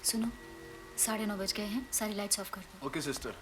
सुनो, 9:30 बज गए हैं, सारी लाइट्स ऑफ कर दो। Okay sister.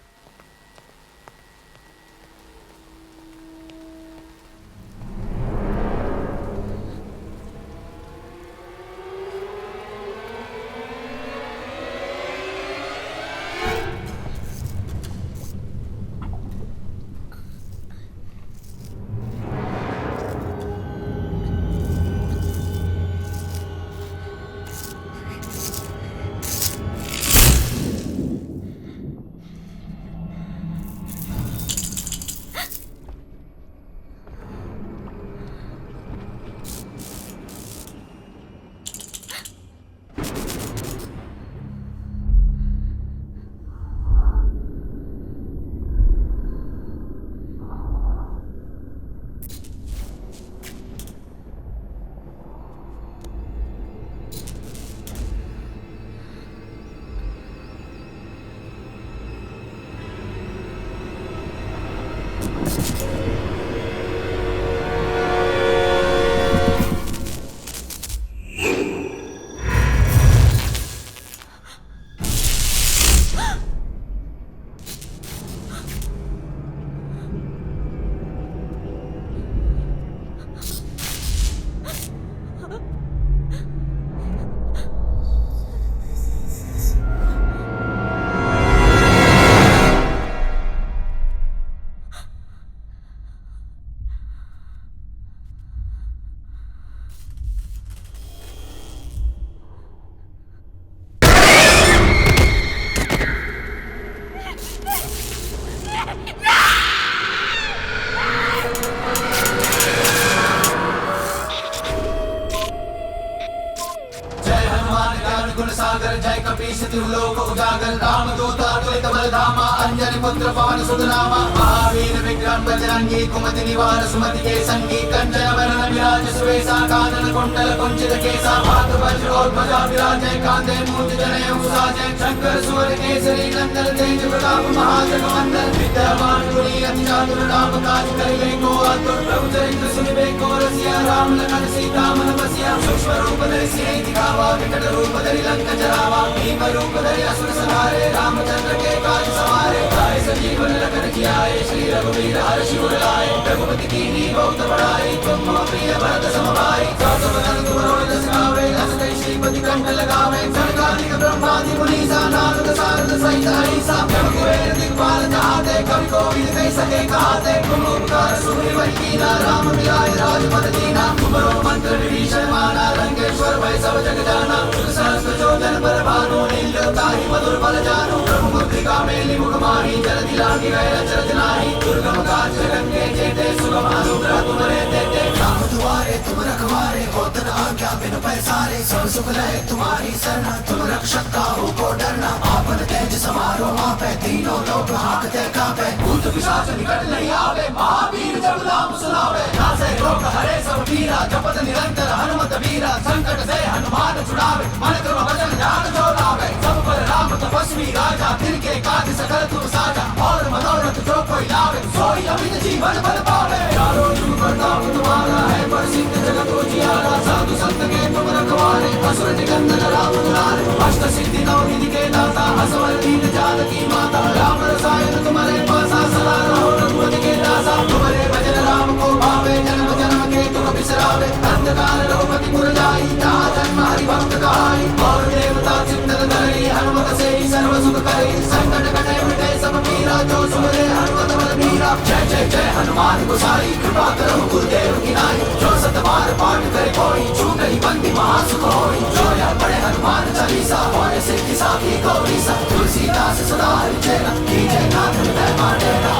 जय कपीश तिलोक उजागर राम दूता तुलित बलधामा अंजनी पुत्र पवन सुत नामा महावीर विक्रम बजरंगी कुमति निवार सुमति के संगी कंचन वरण विराज सुवेशा कानन कुंडल कुंचित केसा हाथ वज्र और ध्वजा विराजय कांधे मूर्ति जनेऊ साजय शंकर सुवर केसरी नंदन तेज प्रताप महाजगवंदन विद्यावान गुणी अति चातुर राम काज करिबे को आतुर प्रभु चरित्र सुनिबे को रसिया राम लखन सीता मन बसिया सूक्ष्म रूप धरि सिंह दिखावा विकट रूप धरि लंक जरावा भीम रूप धरि असुर संहारे रामचंद्र के काज सवारे गाय संजीवन लखन जियाए श्री रघुवीर हर्षि उर लाए रघुपति कीन्ही बहुत बड़ाई तुम मम प्रिय भरत सम भाई सास बदन तुमरो जस गावे हसते श्रीपति कंठ लगावे सनकादिक ब्रह्मादि मुनीसा नारद सारद सहित अहिसा जब कुबेर दिक्पाल चाहते कवि कोविद कह सके कहते तुम उपकार सुग्रीव कीना राम मिलाए राजपद दीना तुमरो मंत्र विभीषण माना लंकेश्वर भय सब जग जाना सहस्त्र जोजन पर भानु नीलोताहि मधुर बल जानु प्रभु मुद्रिका मेलि मुख माहि जलधि लांघि गए अचरज नाहि दुर्गम काज जगत के जेते सुगम अनुग्रह तुम्हारे देते राम दुआरे तुम रखवारे होत न आज्ञा बिनु पैसारे सब सुख लहे तुम्हारी शरण तुम रक्षक काहू को डरना आपन तेज समारो आपे तीनों लोग हाकते कापे भूत पिशाच निकट नहीं आवे महावीर जब नाम सुनावे नासे रोग हरे सब पीरा जपत निरंतर हनुमत वीरा संकट से हनुमान छुड़ावे मन क्रम वचन ध्यान जो लावे सब पर राम तपस्वी राजा तिनके काज सकल तुम साजा और मनोरथ जो कोई लावे सोई अमित जीवन बल पावे चारों जुग प्रताप तुम्हारा है प्रसिद्ध जगत उजियारा साधु संत के तुम रखवारे असुर निकंदन राम दुलारे अष्ट सिद्धि नौ निधि के दाता असवर दीन जानकी माता राम रसायन तुम्हारे पासा सदा रहो रघुपति के दासा तुम्हारे भजन राम को भावे जन्म जन्म के तुम बिसरावे अंधकार रघुपति पुर जाई जहाँ जन्म हरि भक्त कहाई और देवता चिंतन धरि हनुमत से ही सर्व सुख करे संकट कटे मिटे सब पीरा जो सुमरे हनुमत बल मीरा जय जय जय हनुमान गोसाई कृपा करो गुरुदेव की नाई जो सत बार पाठ करे कोई छूट ही बंदी महासुख होई जो यह पढ़े हनुमान चालीसा और सिद्धि साखी गौरी सब तुलसीदास सदा हरिचेरा कीजय नाथ हृदय मांडेरा।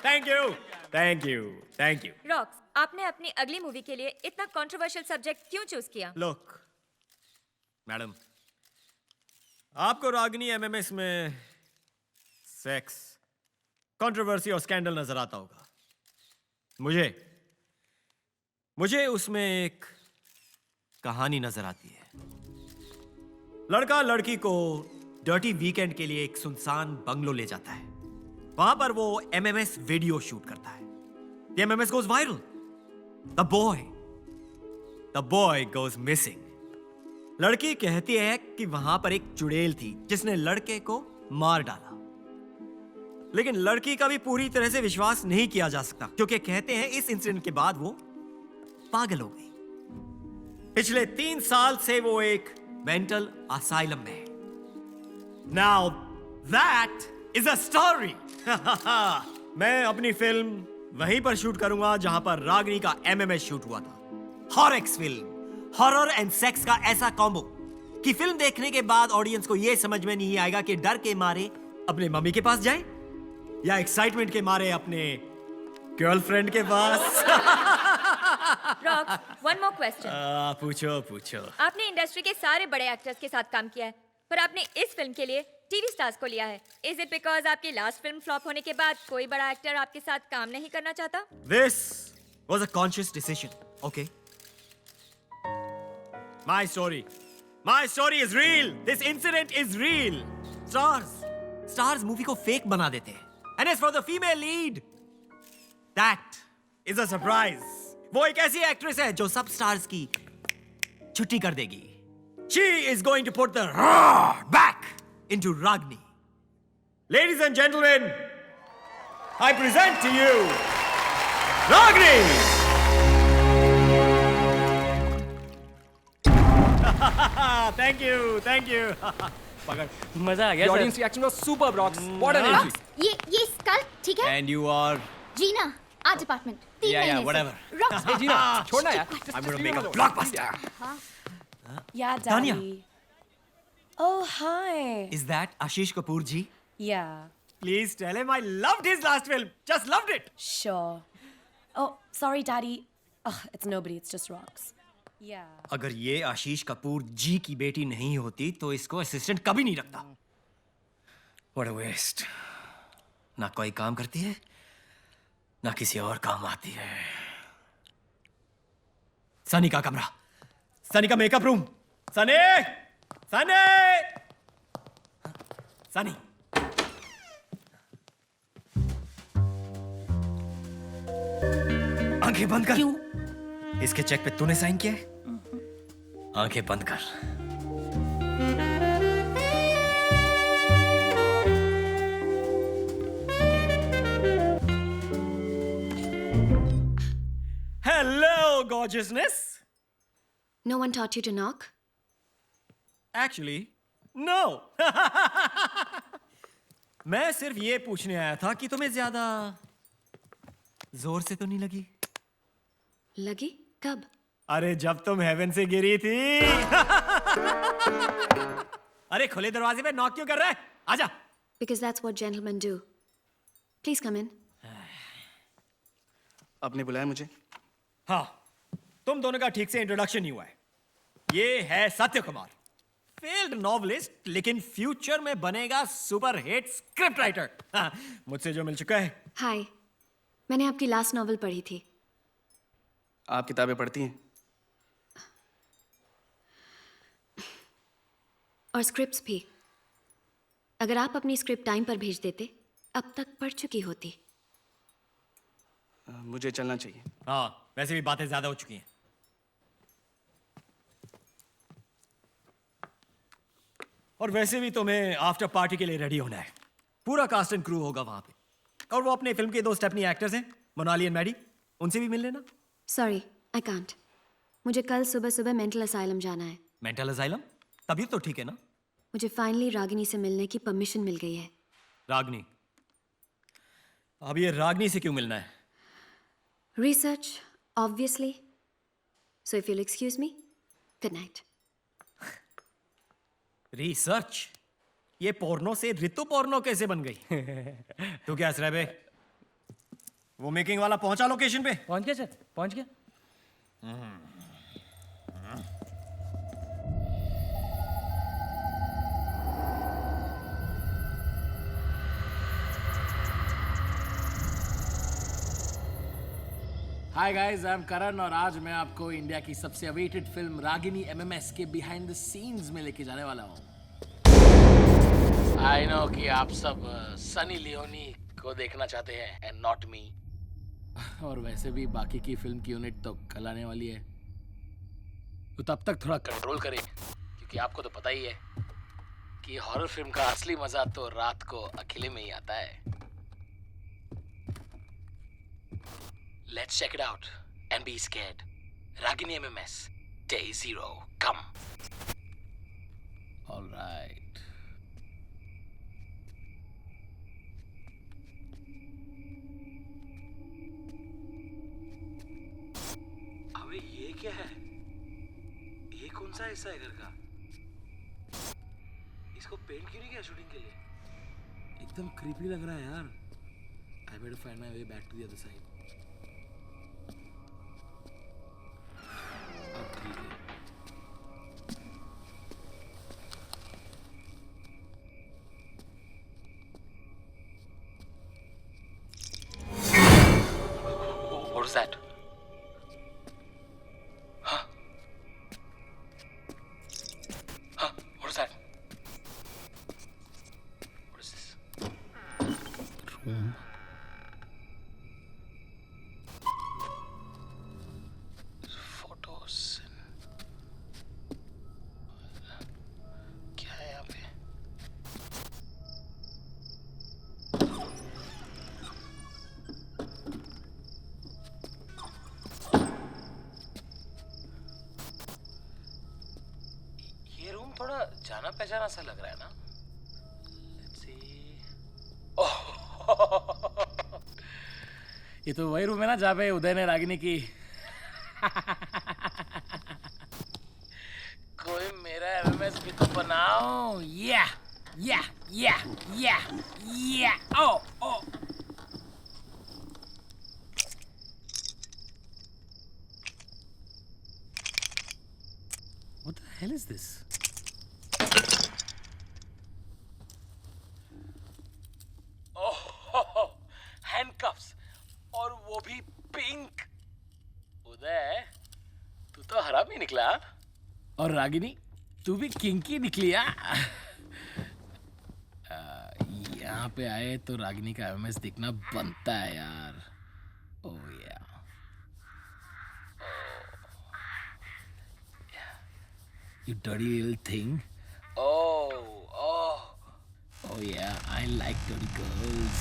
Thank you. Thank you. Thank you. Rocks, आपने अपनी अगली मूवी के लिए इतना कंट्रोवर्शियल सब्जेक्ट क्यों चूज किया? Look, मैडम, आपको रागिनी एमएमएस में सेक्स, कंट्रोवर्सी और स्कैंडल नजर आता होगा। मुझे उसमें एक कहानी नजर आती है। लड़का लड़की को डर्टी वीकेंड के लिए एक सुनसान बंगलो ले जाता है। वहां पर वो एमएमएस वीडियो शूट करता है। The MMS goes viral. The boy goes missing. लड़की कहती है कि वहां पर एक चुड़ैल थी जिसने लड़के को मार डाला। लेकिन लड़की का भी पूरी तरह से विश्वास नहीं किया जा सकता क्योंकि कहते हैं इस इंसिडेंट के बाद वो पागल हो गई। पिछले 3 साल से वो एक मेंटल असाइलम में है। Now that is a story. मैं अपनी फिल्म वहीं पर शूट करूंगा जहां पर रागिनी का एमएमएस शूट हुआ था। हॉरएक्स फिल्म, हॉरर एंड सेक्स का ऐसा कॉम्बो कि फिल्म देखने के बाद ऑडियंस को यह समझ में नहीं आएगा कि डर के मारे अपने मम्मी के पास जाए या एक्साइटमेंट के मारे अपने गर्लफ्रेंड के पास। Rocks, one more question. पूछो। आपने इंडस्ट्री के सारे बड़े एक्टर्स के साथ काम किया है, पर आपने इस फिल्म के लिए टीवी स्टार्स को लिया है। इज इट बिकॉज आपकी लास्ट फिल्म फ्लॉप होने के बाद कोई बड़ा एक्टर आपके साथ काम नहीं करना चाहता? This was a conscious decision, okay? My story is real. This incident is real. Stars movie को fake बना देते हैं. And as for the female lead, that is a surprise. वो एक ऐसी एक्ट्रेस है जो सब स्टार्स की छुट्टी कर देगी. She is going to put the roar back into Ragini. Ladies and gentlemen, I present to you Ragini. Thank you. पकड़. मजा आ गया. The audience reaction was superb, Rocks. What an entry. ये स्कल ठीक है? And you are. जीना, आज apartment 3 महीने से. whatever. Rocks, Hey, Gina, छोड़ना यार. I'm going to make a blockbuster. Yeah, Tanya. Daddy. Oh, hi. Is that Ashish Kapoor ji? Yeah, Please tell him I loved his last film. Just loved it. sure. Oh, sorry, Daddy. Ugh, it's nobody, it's just Rocks. Yeah. अगर ये आशीष कपूर जी की बेटी नहीं होती तो इसको assistant कभी नहीं रखता. What a waste. ना कोई काम करती है ना किसी और काम आती है. सनी का कमरा, सनी का मेकअप रूम. सनी आंखें बंद कर. क्यों? इसके चेक पे तूने साइन किया है? आंखें बंद कर. Hello, gorgeousness. No one taught you to knock? Actually, no. मैं सिर्फ ये पूछने आया था कि तुम्हें ज्यादा जोर से तो नहीं लगी? लगी? कब? अरे जब तुम हेवन से गिरी थी. अरे खुले दरवाजे पे नॉक क्यों कर रहा है? आजा. Because that's what gentlemen do. Please come in. आपने बुलाया मुझे? हाँ, तुम दोनों का ठीक से इंट्रोडक्शन नहीं हुआ है. ये है सत्य कुमार, फेल्ड नॉवलिस्ट लेकिन फ्यूचर में बनेगा सुपर हिट स्क्रिप्ट राइटर. मुझसे जो मिल चुका है. हाय, मैंने आपकी लास्ट नॉवल पढ़ी थी. आप किताबें पढ़ती हैं? और स्क्रिप्ट्स भी. अगर आप अपनी स्क्रिप्ट टाइम पर भेज देते अब तक पढ़ चुकी होती. मुझे चलना चाहिए. हाँ, वैसे भी बातें ज्यादा हो चुकी हैं. और वैसे भी तुम्हें आफ्टर पार्टी के लिए रेडी होना है. पूरा कास्ट एंड क्रू होगा वहां पे. और वो अपने फिल्म के 2 स्टेपनी एक्टर्स हैं, मोनाली एंड मैडी. उनसे भी मिल लेना. Sorry, I can't. मुझे कल सुबह सुबह मेंटल असाइलम जाना है. Mental asylum? तभी तो ठीक है ना? मुझे फाइनली रागिनी से मिलने की परमिशन मिल गई है। रागनी? अब ये रागनी से क्यों मिलना है? Research, obviously. So if you'll excuse me, good night. Research? ये पोर्नो से ऋतु पोर्नो कैसे बन गई? तू क्या हंस बे? वो मेकिंग वाला पहुंचा लोकेशन पे? पहुंच गया सर, पहुंच गया। हाय गाइस, आई एम करण और आज मैं आपको इंडिया की सबसे अवेटेड फिल्म रागिनी एमएमएस के बिहाइंड द सीन्स में लेके जाने वाला हूँ। आई नो कि आप सब सनी लियोनी को देखना चाहते हैं एंड नॉट मी। और वैसे भी बाकी की फिल्म की यूनिट तो कल आने वाली है, तो तब तक थोड़ा कंट्रोल करें, क्योंकि आपको तो पता ही है कि हॉरर फिल्म का असली मजा तो रात को अकेले में ही आता है। Let's check it out and be scared. Ragini MMS, Day 0, come. All right. अबे ये क्या है? ये कौन सा हिस्सा है घर का? इसको पेंट क्यों नहीं किया शूटिंग के लिए? एकदम क्रीपी लग रहा है यार। I better find my way back to the other side. अब ठीक है। What is that? Huh? Huh? What is that? What is this? Room. Photos. क्या है यहाँ पे? ये रूम थोड़ा जाना पहचाना सा लग रहा है ना? Let's see. ओह, ये तो वही रूम है ना जहाँ पे उदय ने रागिनी की कोई मेरा एमएमएस भी तो बनाओ। या या या या या ओ ओ What the hell is this? Oh, handcuffs, और वो भी पिंक। उदय, तू तो हरामी निकला। और रागिनी, तू भी किंकी निकली। यहाँ पे आए तो रागिनी का एमएमएस देखना बनता है यार। ओह या, you dirty little thing. Oh yeah, I like dirty girls.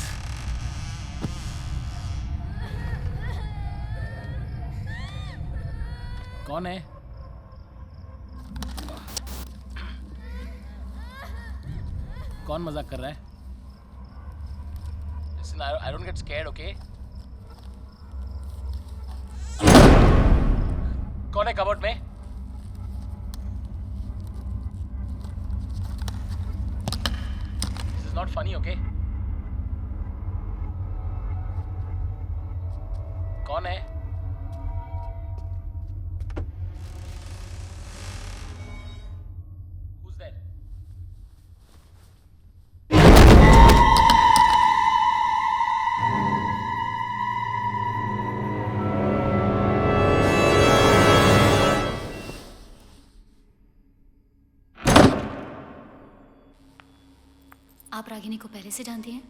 कौन है? कौन मजाक कर रहा है? Listen, I don't get scared, okay? कौन है कबर्ड में? This is not funny, okay? कौन है? Who's there? आप रागिनी को पहले से जानती हैं?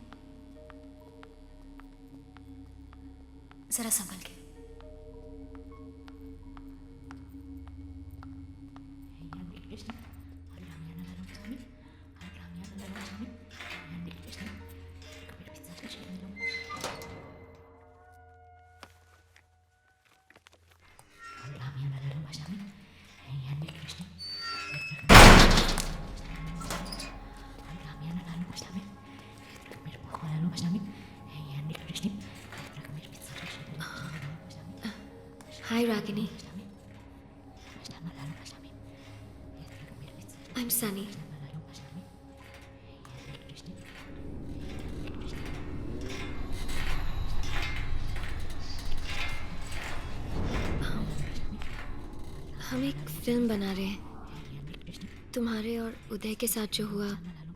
जरा संभल के। Hi, Ragini. I'm Sunny. हम एक फिल्म बना रहे हैं तुम्हारे और उदय के साथ जो हुआ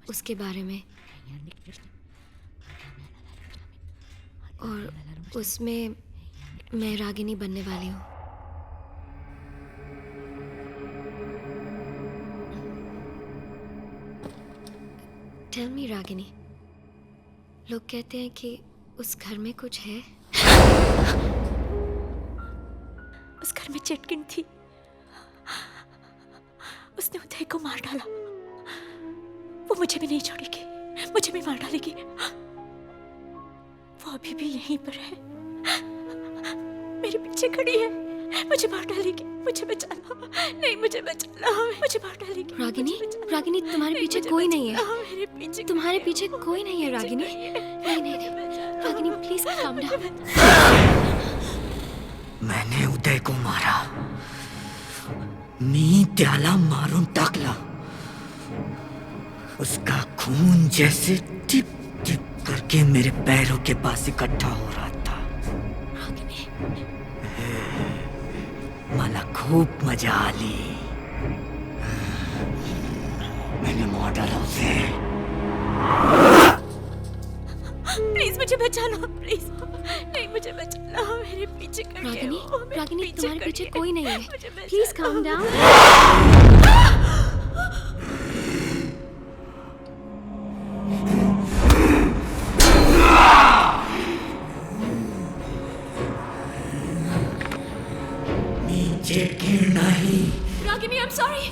उसके बारे में, और उसमें मैं रागिनी बनने वाली हूँ। टेल मी रागिनी, लोग कहते हैं कि उस घर में कुछ है। उस घर में चटकिन थी, उसने उदय को मार डाला। वो मुझे भी नहीं छोड़ेगी, मुझे भी मार डालेगी। वो अभी भी यहीं पर है, मेरे पीछे खड़ी है, मुझे मार डालेगी। मुझे बचा लो, नहीं मुझे बचा लो, मुझे मार डालेगी। रागिनी, रागिनी तुम्हारे पीछे कोई नहीं है, तुम्हारे पीछे कोई नहीं है रागिनी। नहीं नहीं नहीं, रागिनी प्लीज काम डाउन। मैंने उदय को मारा, मी त्याला मारून टाकला। उसका खून जैसे टिप टिप करके मेरे पैरों के पास इकट्ठा हो रहा था। मला खूप मजा आली। मैंने मार डाला उसे। प्लीज मुझे बचा लो, प्लीज नहीं मुझे बचा लो, मेरे पीछे खड़ी है। रागिनी, रागिनी तुम्हारे पीछे कोई नहीं है, मुझे बचा प्लीज काम डाउन। नीचे गिर नहीं। Ragini, I'm sorry।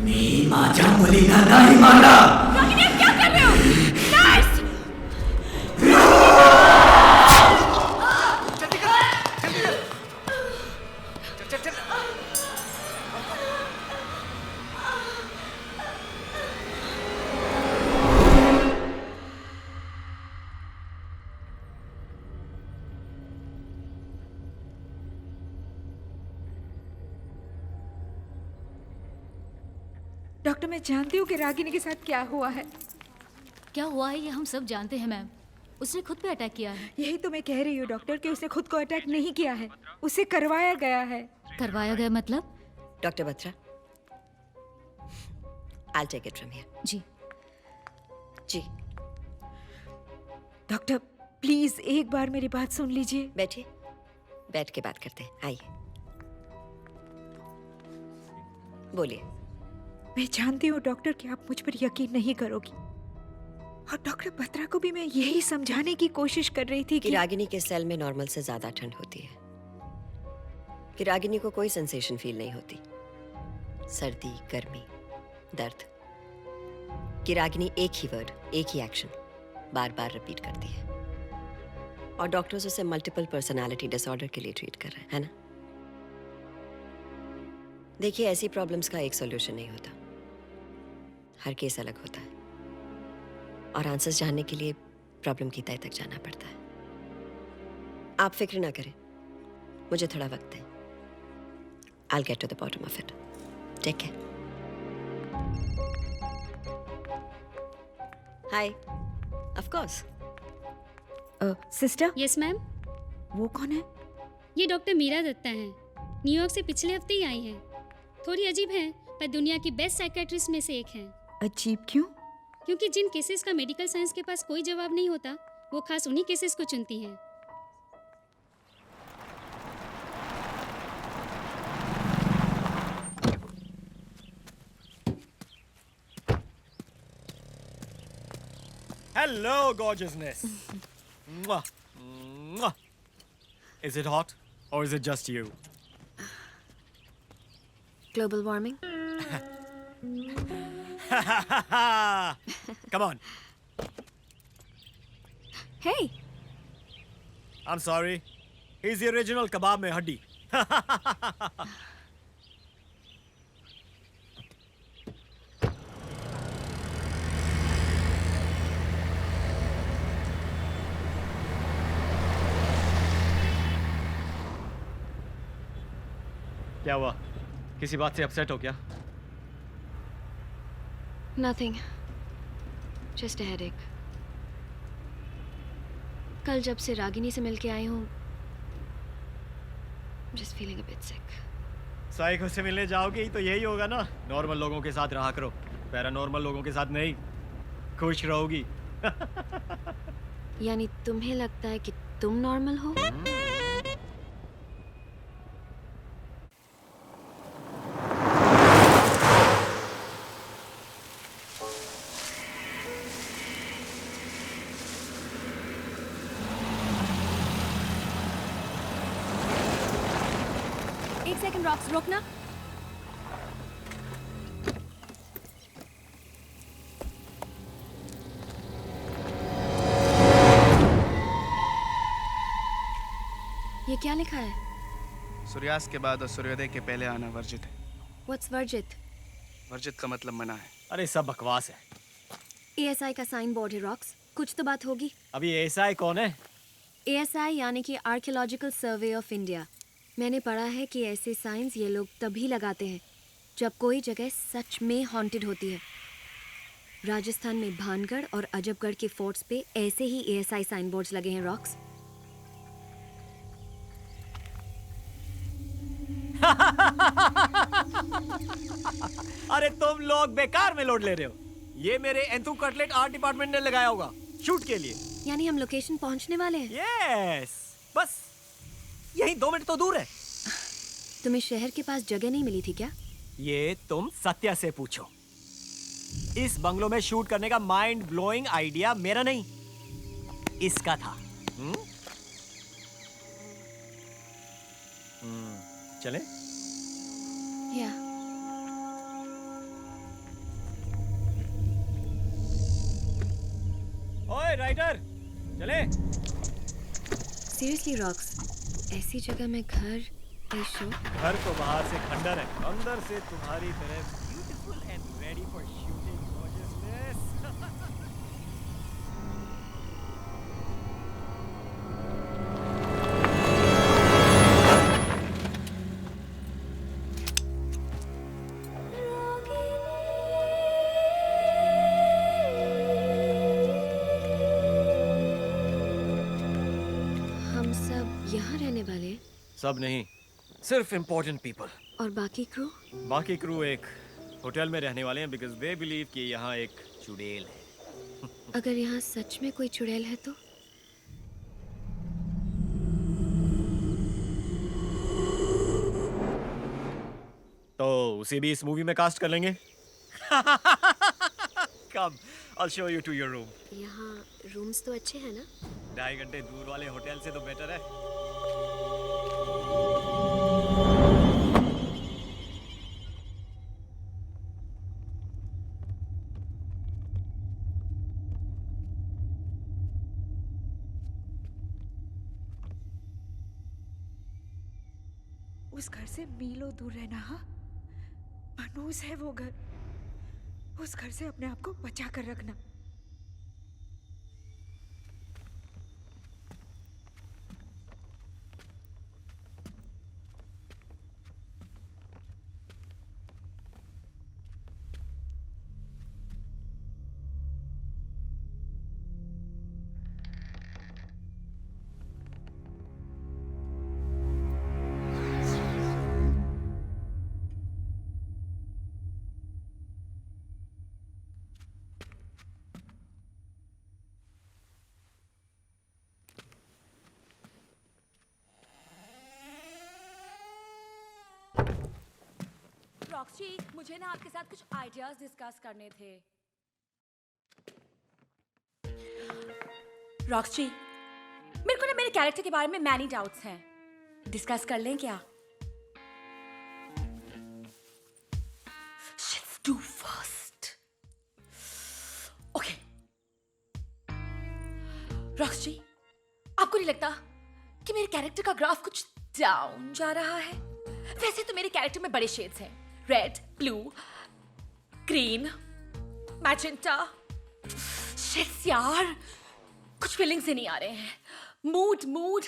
मी माझ्या मुलीला नाही मारला। रागिनी, आप क्या कर रहे हो? नर्स! डॉक्टर, मैं जानती हूँ कि रागिनी के साथ क्या हुआ है। क्या हुआ है ये हम सब जानते हैं मैम। उसने खुद पे अटैक किया है। यही तो मैं कह रही हूँ डॉक्टर कि उसने खुद को अटैक नहीं किया है, उसे करवाया गया है। करवाया गया मतलब? Doctor Batra, I'll take it from here. जी जी। डॉक्टर प्लीज एक बार मेरी बात सुन लीजिए। बैठिए, बैठ के बात करते हैं, आइए बोलिए। मैं जानती हूँ डॉक्टर कि आप मुझ पर यकीन नहीं करोगी, और डॉक्टर बत्रा को भी मैं यही समझाने की कोशिश कर रही थी कि रागिनी के सेल में नॉर्मल से ज्यादा ठंड होती है, कि रागिनी को कोई सेंसेशन फील नहीं होती, सर्दी, गर्मी, दर्द, कि रागिनी एक ही वर्ड, एक ही एक्शन बार बार रिपीट करती है, और डॉक्टर्स उसे मल्टीपल पर्सनालिटी डिसऑर्डर के लिए ट्रीट कर रहे हैं, है ना? देखिए, ऐसी प्रॉब्लम्स का एक सॉल्यूशन नहीं होता, हर केस अलग होता है, और आंसर्स जानने के लिए प्रॉब्लम की तह तक जाना पड़ता है। आप फिक्र ना करें, मुझे थोड़ा वक्त है। I'll get to the bottom of it. Take care. Hi. Of course. Sister. Yes ma'am. वो कौन है? ये डॉक्टर मीरा दत्ता हैं, न्यूयॉर्क से पिछले हफ्ते ही आई हैं। थोड़ी अजीब हैं, पर दुनिया की बेस्ट साइकेट्रिस्ट में से एक हैं। अजीब क्यों? क्योंकि जिन केसेस का मेडिकल साइंस के पास कोई जवाब नहीं होता, वो खास उन्हीं केसेस को चुनती हैं। Hello, gorgeousness. Mwah. Mwah. Is it hot or is it just you? Global warming? Come on. Hey. I'm sorry. He's the original kebab mein haddi. क्या हुआ? किसी बात से अपसेट हो क्या? Nothing. Just a headache. कल जब से रागिनी से मिलके आई हूँ, just feeling a bit sick. Psycho से मिलने जाओगी तो यही होगा ना, नॉर्मल लोगों के साथ रहा करो, पैरानॉर्मल लोगों के साथ नहीं, खुश रहोगी। यानी तुम्हें लगता है कि तुम नॉर्मल हो? एक सेकंड रॉक्स, रोकना। ये क्या लिखा है? सूर्यास्त के बाद और सूर्योदय के पहले आना वर्जित है। What's वर्जित? वर्जित का मतलब मना है। अरे सब बकवास है। ASI का साइन बोर्ड है रॉक्स, कुछ तो बात होगी। अभी ASI कौन है? ASI यानी कि आर्कियोलॉजिकल सर्वे ऑफ इंडिया। मैंने पढ़ा है कि ऐसे साइंस ये लोग तभी लगाते हैं जब कोई जगह सच में हॉन्टेड होती है। राजस्थान में भानगढ़ और अजबगढ़ के फोर्ट्स पे ऐसे ही ASI साइन बोर्ड्स लगे हैं रॉक्स। अरे तुम लोग बेकार में लोड ले रहे हो। ये मेरे एंथू कटलेट आर्ट डिपार्टमेंट ने लगाया होगा शूट के लिए। यानी हम लोकेशन पहुंचने वाले हैं? यस, बस यही 2 मिनट तो दूर है। तुम्हें शहर के पास जगह नहीं मिली थी क्या? ये तुम सत्या से पूछो। इस बंगलो में शूट करने का माइंड ब्लोइंग आइडिया मेरा नहीं, इसका था। चले? या। ओए राइटर, चले? सीरियसली रॉक्स, ऐसी जगह में घर, ये शो? घर तो बाहर से खंडर है, अंदर से तुम्हारी तरह beautiful and ready for shooting gorgeousness. हम सब यहाँ रहने वाले हैं? सब नहीं, सिर्फ इम्पोर्टेंट पीपल। और बाकी क्रू? बाकी क्रू एक होटल में रहने वाले हैं बिकॉज दे बिलीव कि यहाँ एक चुड़ैल है। अगर यहाँ सच में कोई चुड़ैल है तो? तो उसे भी इस मूवी में कास्ट कर लेंगे। कम, I'll show you to your room. यहाँ रूम्स तो अच्छे हैं ना? 2.5 घंटे दूर वाले होटल से तो बेटर है। उस घर से मीलों दूर रहना। हाँ, मनूस है वो घर। उस घर से अपने आप को बचा कर रखना। रॉक्सी, मुझे ना आपके साथ कुछ आइडियाज डिस्कस करने थे। रॉक्सी, मेरे को ना मेरे कैरेक्टर के बारे में मैनी डाउट्स हैं। डिस्कस कर लें क्या? Let's do first. Okay. Roxy, आपको नहीं लगता कि मेरे कैरेक्टर का ग्राफ कुछ डाउन जा रहा है? वैसे तो मेरे कैरेक्टर में बड़े शेड्स हैं, red, blue, green, magenta. Sheets यार, कुछ फीलिंग्स ही नहीं आ रहे हैं। मूड।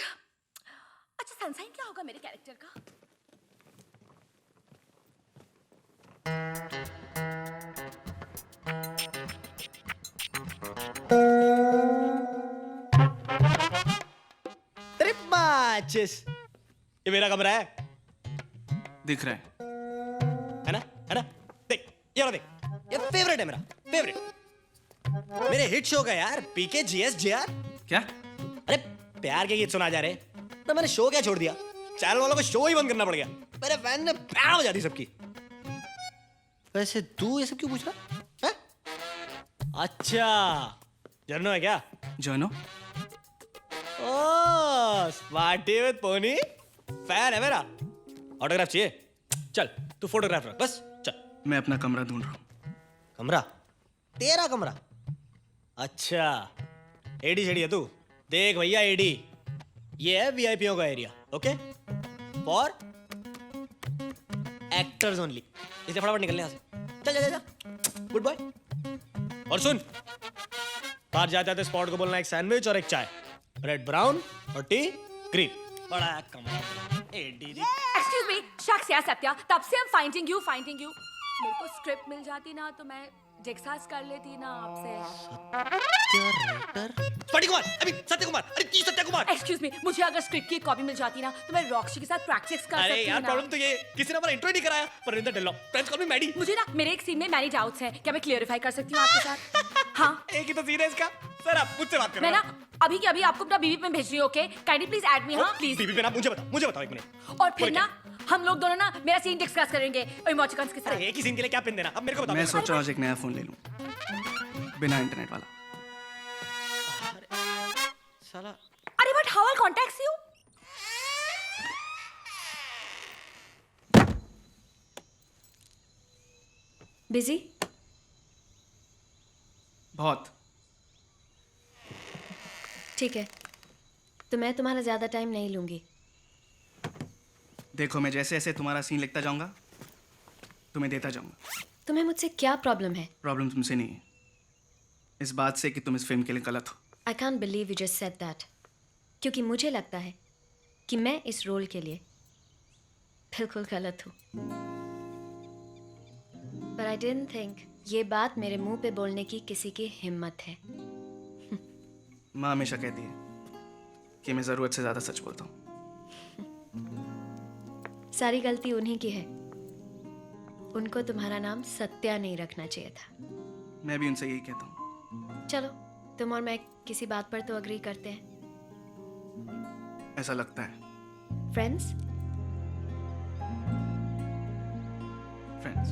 अच्छा, सनसाइन क्या होगा मेरे कैरेक्टर का? चिस, ये मेरा कमरा है। दिख रहा है ना? है ना? देख, ये देख, ये फेवरेट है मेरा, फेवरेट। मेरे हिट शो का यार, पीके जीएस जेआर। क्या? अरे प्यार के गीत सुना जा रहे, तो मैंने शो क्या छोड़ दिया? चैनल वालों को शो ही बंद करना पड़ गया। मेरे फैन ने पैर हो जाती सबकी। वैसे तू ये सब क्यों पूछ रहा है? अच्छा, जर्नो है क्या? Journo? Oh, smarty with pony, fan है मेरा। ऑटोग्राफ चाहिए? चल, तू फोटोग्राफ रख, बस चल। मैं अपना कमरा ढूंढ रहा हूँ। कमरा? तेरा कमरा? अच्छा, एडी शेडी है तू? देख भैया एडी, ये है वीआईपीओ का area, okay? For actors only. इसलिए फटाफट निकलने यहाँ से। चल जा जा, गुड बॉय। और सुन, बाहर जाते जाते स्पॉट को बोलना एक सैंडविच और एक चाय, रेड ब्राउन और टी ग्रीन। बड़ा कमरा एडी। एक्सक्यूज मी, शख्स या सत्या, तब से हम फाइंडिंग यू। मेरे को स्क्रिप्ट मिल जाती ना तो मैं डिस्कस कर लेती ना आपसे। सत्य कुमार, अभी सत्य कुमार, अरे की सत्य कुमार। एक्सक्यूज मी, मुझे अगर स्क्रिप्ट की कॉपी मिल जाती ना तो मैं रॉक्सी के साथ प्रैक्टिस कर सकती अरे यार, प्रॉब्लम तो ये किसी ने हमारा इंट्रो ही नहीं कराया। Parinder Dhillon, friends call me Maddy. मुझे ना मेरे एक सीन में मैनी डाउट्स हैं, क्या मैं क्लियरिफाई कर सकती हूँ आपके साथ? हाँ, एक ही तो सीन है इसका। सर आप मुझसे बात करो। मैं ना अभी के अभी आपको अपना बीबी पे भेज रही हूँ, okay? Kindly please add me. हाँ प्लीज। बीबी पे ना, मुझे बताओ एक मिनट। और फिर ना हम लोग दोनों ना मेरा सीन डिस्कस करेंगे इमोटिकॉन्स के साथ। एक ही सीन के लिए क्या पिन देना? अब मेरे को बताओ। मैं सोच रहा हूँ एक नया फोन ले लूँ, बिना इंटरनेट वाला। साला। अरे but how eye contact you? Busy? बहुत। ठीक है, तो मैं तुम्हारा ज्यादा टाइम नहीं लूंगी। देखो, मैं जैसे जैसे तुम्हारा सीन लिखता जाऊंगा तुम्हें देता जाऊंगा। तुम्हें मुझसे क्या प्रॉब्लम है? प्रॉब्लम तुमसे नहीं है, इस बात से कि तुम इस फिल्म के लिए गलत हो। I can't believe you just said that. क्योंकि मुझे लगता है कि मैं इस रोल के लिए बिल्कुल गलत हूँ। But I didn't think ये बात मेरे मुंह पे बोलने की किसी की हिम्मत है। माँ हमेशा कहती है कि मैं जरूरत से ज्यादा सच बोलता हूँ। सारी गलती उन्हीं की है। उनको तुम्हारा नाम सत्या नहीं रखना चाहिए था। मैं भी उनसे यही कहता हूँ। चलो, तुम और मैं किसी बात पर तो अग्री करते हैं। ऐसा लगता है। फ्रेंड्स? फ्रेंड्स।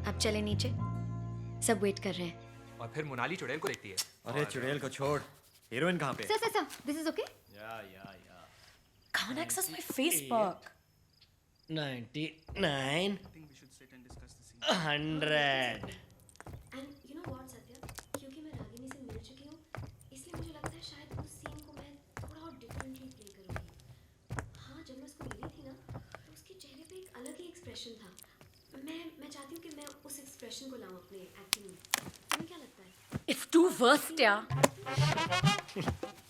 अब चले नीचे, सब वेट कर रहे हैं। और फिर मोनाली चुड़ैल को देखती है। अरे चुड़ैल को छोड़, हीरोइन कहाँ पे? Sir, this is okay? या। Can't access my Facebook. 99 100। And you know what, Satya? क्योंकि मैं रागिनी से मिल चुकी हूँ, इसलिए मुझे लगता है शायद उस सीन को मैं थोड़ा और डिफरेंटली प्ले करूँगी। हाँ, जब मैं उसको मिली थी ना, तो उसके चेहरे पे एक अलग ही एक्सप्रेशन था। मैं चाहती हूँ कि मैं उस एक्सप्रेशन को लाऊं अपने एक्टिंग में। तुम्हें क्या लगता है? It's too worst, यार।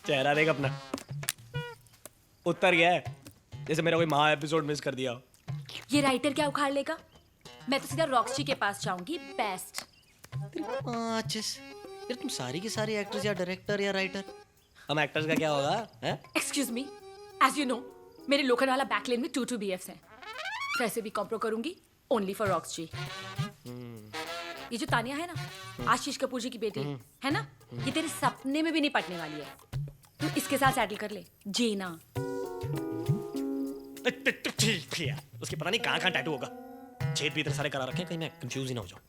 चेहरा देख अपना, उतर गया है जैसे मेरा कोई महा एपिसोड मिस कर दिया। ये राइटर क्या उखाड़ लेगा? मैं तो सीधा रॉक्सी के पास जाऊंगी। बेस्ट। यार तुम सारी की सारी एक्टर्स या डायरेक्टर या राइटर, हम एक्टर्स का क्या होगा? Excuse me, as you know मेरे लोखंडवाला बैकलेन में 2 BFs हैं। वैसे भी कॉम्प्रो करूंगी ओनली फॉर रॉक्सी। ये जो तानिया है ना, आशीष कपूर जी की बेटी है ना, ये तेरे सपने में भी नहीं पटने वाली है। तू इसके साथ सेटल कर ले, जीना। उसके पता नहीं कहाँ टैटू होगा, छेद भी इतने सारे करा रखे हैं, कहीं मैं कंफ्यूज ही ना हो जाऊं।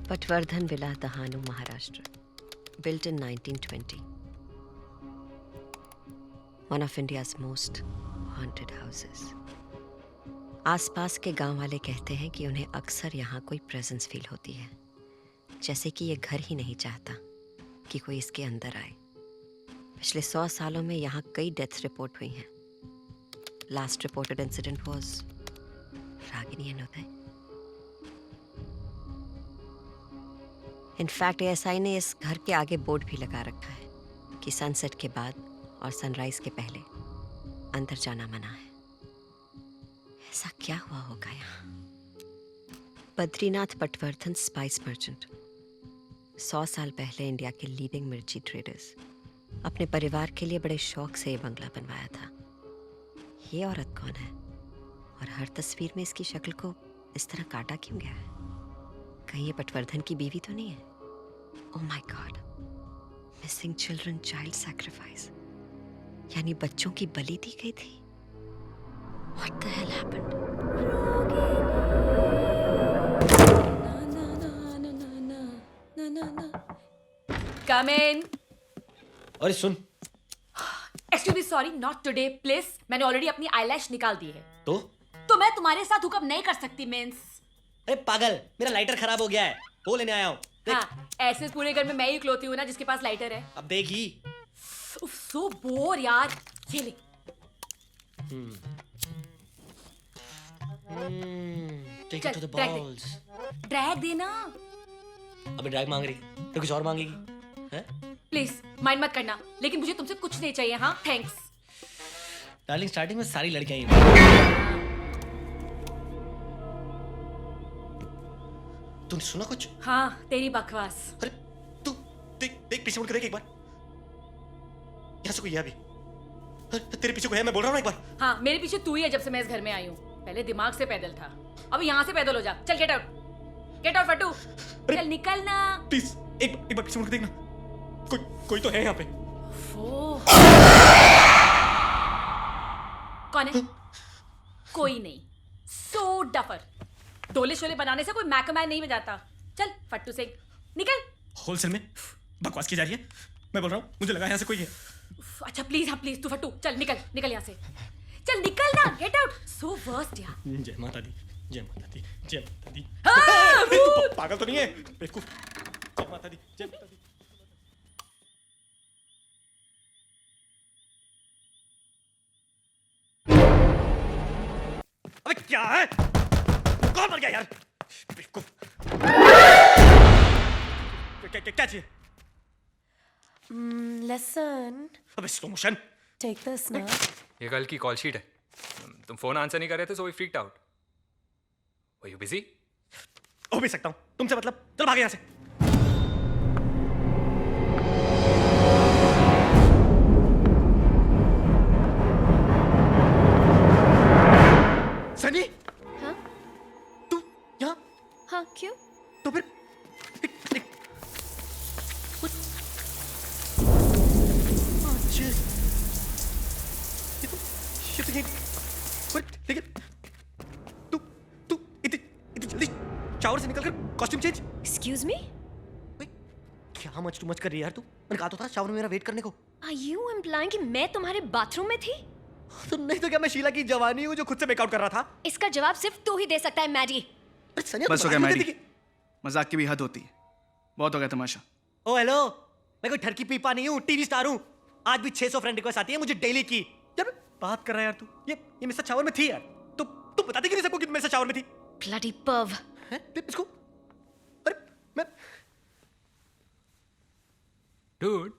Patwardhan Villa, Dahanu, Maharashtra. Built in 1920. one of India's most haunted houses. आसपास के गांव वाले कहते हैं कि उन्हें अक्सर यहाँ कोई प्रेजेंस फील होती है, जैसे कि ये घर ही नहीं चाहता कि कोई इसके अंदर आए। पिछले 100 सालों में यहाँ कई डेथ्स रिपोर्ट हुई हैं। Last reported incident was Ragini and Uday. In fact ASI ने इस घर के आगे बोर्ड भी लगा रखा है कि सनसेट के बाद और सनराइज के पहले अंदर जाना मना है। ऐसा क्या हुआ होगा यहाँ? बद्रीनाथ पटवर्धन स्पाइस मर्चेंट 100 साल पहले इंडिया के लीडिंग मिर्ची ट्रेडर्स अपने परिवार के लिए बड़े शौक से ये बंगला बनवाया था। ये औरत कौन है और हर तस्वीर में इसकी शक्ल को इस तरह काटा क्यों गया है? कहीं ये पटवर्धन की बीवी तो नहीं है? Oh my God, missing children child sacrifice, यानी बच्चों की बलि दी गई थी। What the hell happened? Come in. अरे सुन, Excuse me, sorry, not today, please. मैंने ऑलरेडी अपनी आईलैश निकाल दी है। तो मैं तुम्हारे साथ हुकअप नहीं कर सकती मींस। अरे पागल, मेरा लाइटर खराब हो गया है, वो लेने आया हूँ। हाँ, ऐसे पूरे घर में मैं ही इकलौती हूँ ना जिसके पास लाइटर है। अब देखी। उफ, सो बोर यार। ये ले। Take it to the balls. Drag देना। अबे ड्रैग मांग रही, तो कुछ और मांगेगी? हैं? प्लीज माइंड मत करना, लेकिन मुझे तुमसे कुछ नहीं चाहिए। हाँ, थैंक्स। डार्लिंग, स्टार्टिंग में सारी लड़कियां ही। तूने सुना कुछ? हाँ, तेरी बकवास। अरे तू देख पीछे मुड़ के देख एक बार। यहाँ से कोई है अभी? तेरे पीछे कोई है, मैं बोल रहा हूँ एक बार। हाँ, मेरे पीछे तू ही है जब से मैं इस घर में आई हूँ। पहले दिमाग से पैदल था, अब यहाँ से पैदल हो जा। चल गेट आउट फट्टू, चल निकल ना। प्लीज एक बार पीछे मुड़ के देखना, कोई तो है यहाँ पे। कौन है? कोई नहीं। सो डफर। डोले शोले बनाने से कोई मैकमैन नहीं बजाता। चल फट्टू से निकल। होलसेल में बकवास की जा रही है, मैं बोल रहा हूँ, मुझे लगा यहाँ से कोई है। अच्छा प्लीज, हाँ प्लीज, तू फट्टू चल निकल यहाँ से। चल निकल ना, गेट आउट। सो वर्स्ट यार। जय माता दी, जय माता दी, जय माता दी। हाँ, तू पागल तो नहीं है बेवकूफ? जय माता दी, जय माता दी। अबे क्या है? कौन मर गया यार? बेवकूफ। क्या चाहिए? Listen. अबे slow motion. Take this now. ये कल की कॉल शीट है। तुम फोन आंसर नहीं कर रहे थे, so we freaked out. Were you busy? हो भी सकता हूँ, तुमसे मतलब। चल भागे यहाँ से। सनी? हाँ? तू यहाँ? हाँ, क्यों? तो फिर लेकिन तू इतनी जल्दी शावर से निकलकर कॉस्ट्यूम चेंज? Excuse me? क्या मच कर रही है यार तू? मैंने कहा तो था शावर में मेरा वेट करने को। Are you implying कि मैं तुम्हारे बाथरूम में थी? तो नहीं तो क्या मैं शीला की जवानी हूँ जो खुद से मेकआउट कर रहा था? इसका जवाब सिर्फ तू ही दे सकता है मैडी। बस हो गया मैडी, मजाक की भी हद होती है। बहुत हो गया तमाशा। ओ हेलो, मैं कोई ठरकी पीपा नहीं हूँ, टीवी स्टार हूँ। आज भी 600 फ्रेंड रिक्वेस्ट आती है मुझे डेली की। यार बात कर रहा है यार तू। ये मेरे साथ शावर में थी यार। तू बताती क्यों नहीं सबको कि मेरे साथ शावर में थी? Bloody perv. हैं? इसको अरे मैं Dude,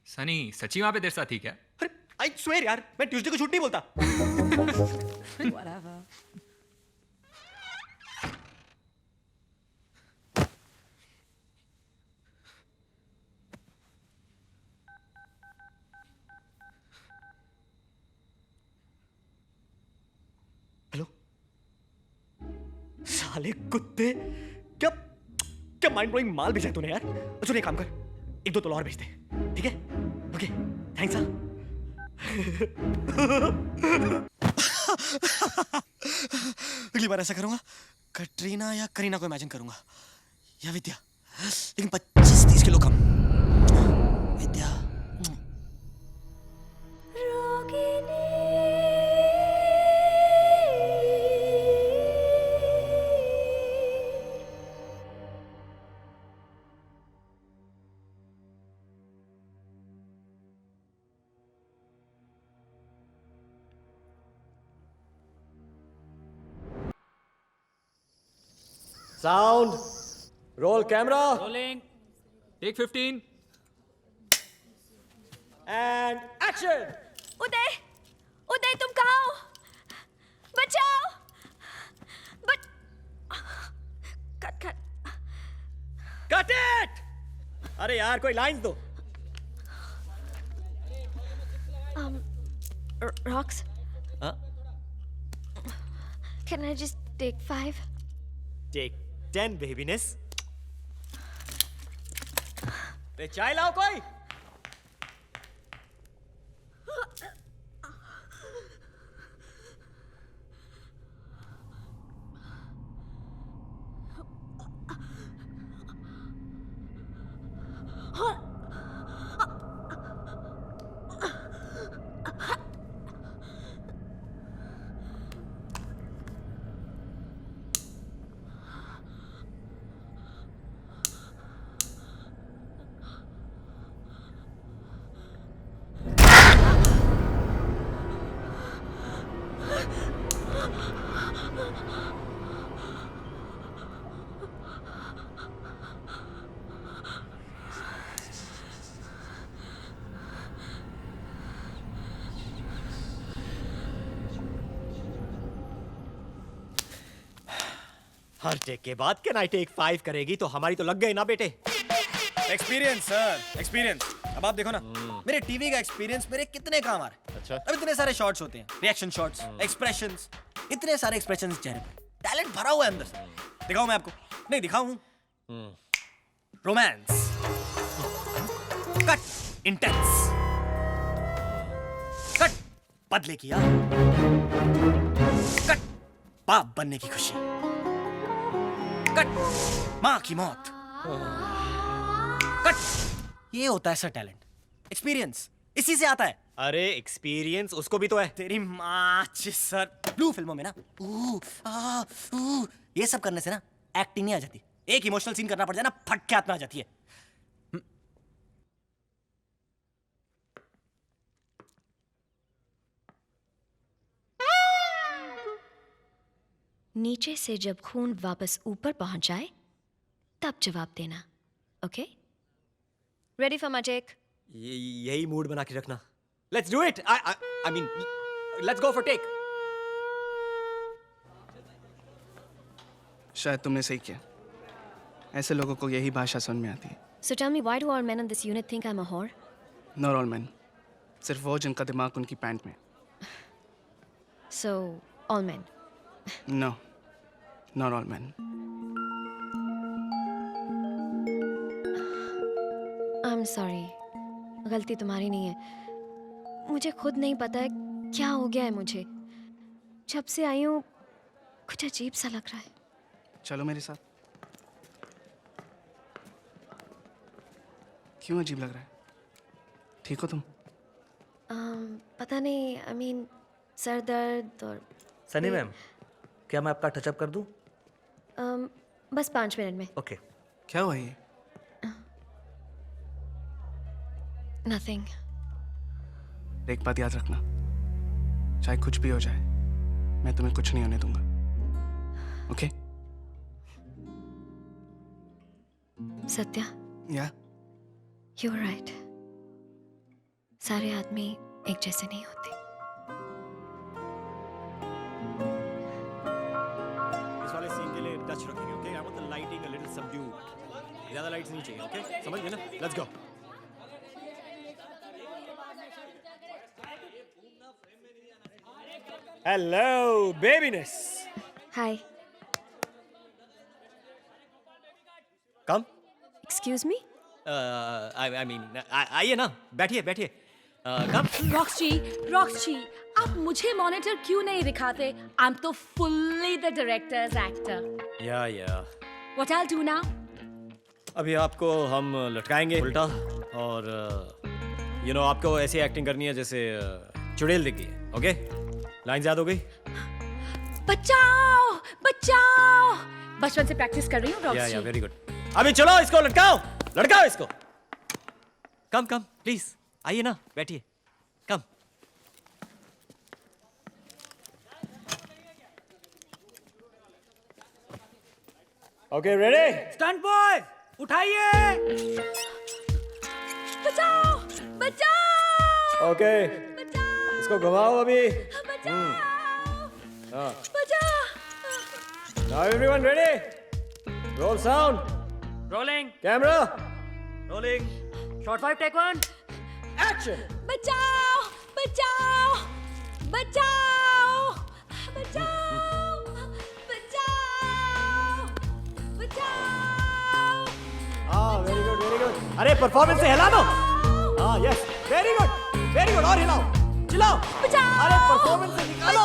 सनी सच्ची वहां पे देर साथ थी क्या? अरे आई स्वेयर यार, मैं ट्यूसडे को छूट नहीं बोलता। Whatever. हेलो साले कुत्ते, क्या माइंड ब्लोइंग माल भेजा है तूने यार। सुन एक काम कर, 1-2 तोला और भेज दे, ठीक है? Okay thanks. अगली बार ऐसा करूंगा, कटरीना या करीना को इमेजिन करूंगा, या विद्या, लेकिन 25-30 किलो कम। Vidya sound, roll camera, rolling, take 15 and action. Uday, Uday तुम कहाँ हो? बचाओ! Cut cut cut it! अरे यार कोई लाइन दो। Rocks, हाँ? can I just take 5? Take 10 बेबीनेस। ले चाय लाओ कोई। हर टेक के बाद कैन आई टेक 5 करेगी तो हमारी तो लग गई ना बेटे। Experience sir, experience. अब आप देखो ना, मेरे टीवी का एक्सपीरियंस मेरे कितने काम आ रहे हैं। अच्छा। अब इतने सारे शॉट्स होते हैं, रिएक्शन शॉट्स, एक्सप्रेशंस, इतने सारे एक्सप्रेशंस चेहरे पे, टैलेंट भरा हुआ है अंदर से। दिखाऊं मैं आपको? नहीं दिखाऊं। रोमांस, कट इंटेंस, कट बदले की याद, कट बाप बनने की खुशी, कट माँ की मौत, कट ये होता है सर टैलेंट, एक्सपीरियंस इसी से आता है। अरे एक्सपीरियंस उसको भी तो है। तेरी माँ सर, ब्लू फिल्मों में ना ये सब करने से ना एक्टिंग नहीं आ जाती। एक इमोशनल सीन करना पड़ जाए ना, फट के हाथ में आ जाती है। नीचे से जब खून वापस ऊपर पहुंच जाए तब जवाब देना, okay? Ready for my take? यही मूड बना के रखना। Let's do it. I mean let's go for take. शायद तुमने सही किया, ऐसे लोगों को यही भाषा समझ में आती है। So tell me, why do all men in this unit think I'm a whore? Not all men, सिर्फ वो जिनका दिमाग उनकी पैंट में। So all men. No, not all men. I'm sorry, गलती तुम्हारी नहीं है। मुझे खुद नहीं पता है क्या हो गया है मुझे। जब से आई हूँ कुछ अजीब सा लग रहा है। चलो मेरे साथ। क्यों अजीब लग रहा है? ठीक हो तुम? पता नहीं, I mean सर दर्द और सनी मैम, क्या मैं आपका टचअप कर दूं? बस 5 मिनट में। ओके। क्या हुआ ये? Nothing. एक बात याद रखना, चाहे कुछ भी हो जाए, मैं तुम्हें कुछ नहीं होने दूंगा। ओके? सत्या? या? You're right. सारे आदमी एक जैसे नहीं होते। इस वाले सीन के लिए टच रखेंगे, okay? I want the lighting a little subdued. ज्यादा लाइट्स नहीं चाहिए, ओके? समझ गए ना? Let's go. Hello babyness. Hi. Come. Excuse me? I mean आइए ना, बैठिए बैठिए। कम। रॉक्स जी, आप मुझे मॉनिटर क्यों नहीं दिखाते? आई एम तो फुल्ली द डायरेक्टर्स एक्टर। या व्हाट आई डू नाउ? अभी आपको हम लटकाएंगे उल्टा और यू नो आपको ऐसी एक्टिंग करनी है जैसे चुड़ैल दिख गई है, ओके? लाइन याद हो गई? बचाओ बचाओ, बचपन से प्रैक्टिस कर रही हूँ रॉक्स जी। Very good. अभी चलो इसको लटकाओ, लटकाओ इसको। कम कम प्लीज, आइए ना, बैठिए। Come. Okay ready stunt boy उठाइए। बचाओ बचाओ ओके इसको घुमाओ अभी हाँ now everyone ready roll sound rolling camera rolling shot 5 take 1 action बचाओ बचाओ बचाओ बचाओ बचाओ बचाओ। हाँ वेरी गुड अरे परफॉर्मेंस से हिला दो हाँ यस वेरी गुड और हिलाओ चिल्लाओ अरे परफॉर्मेंस से निकालो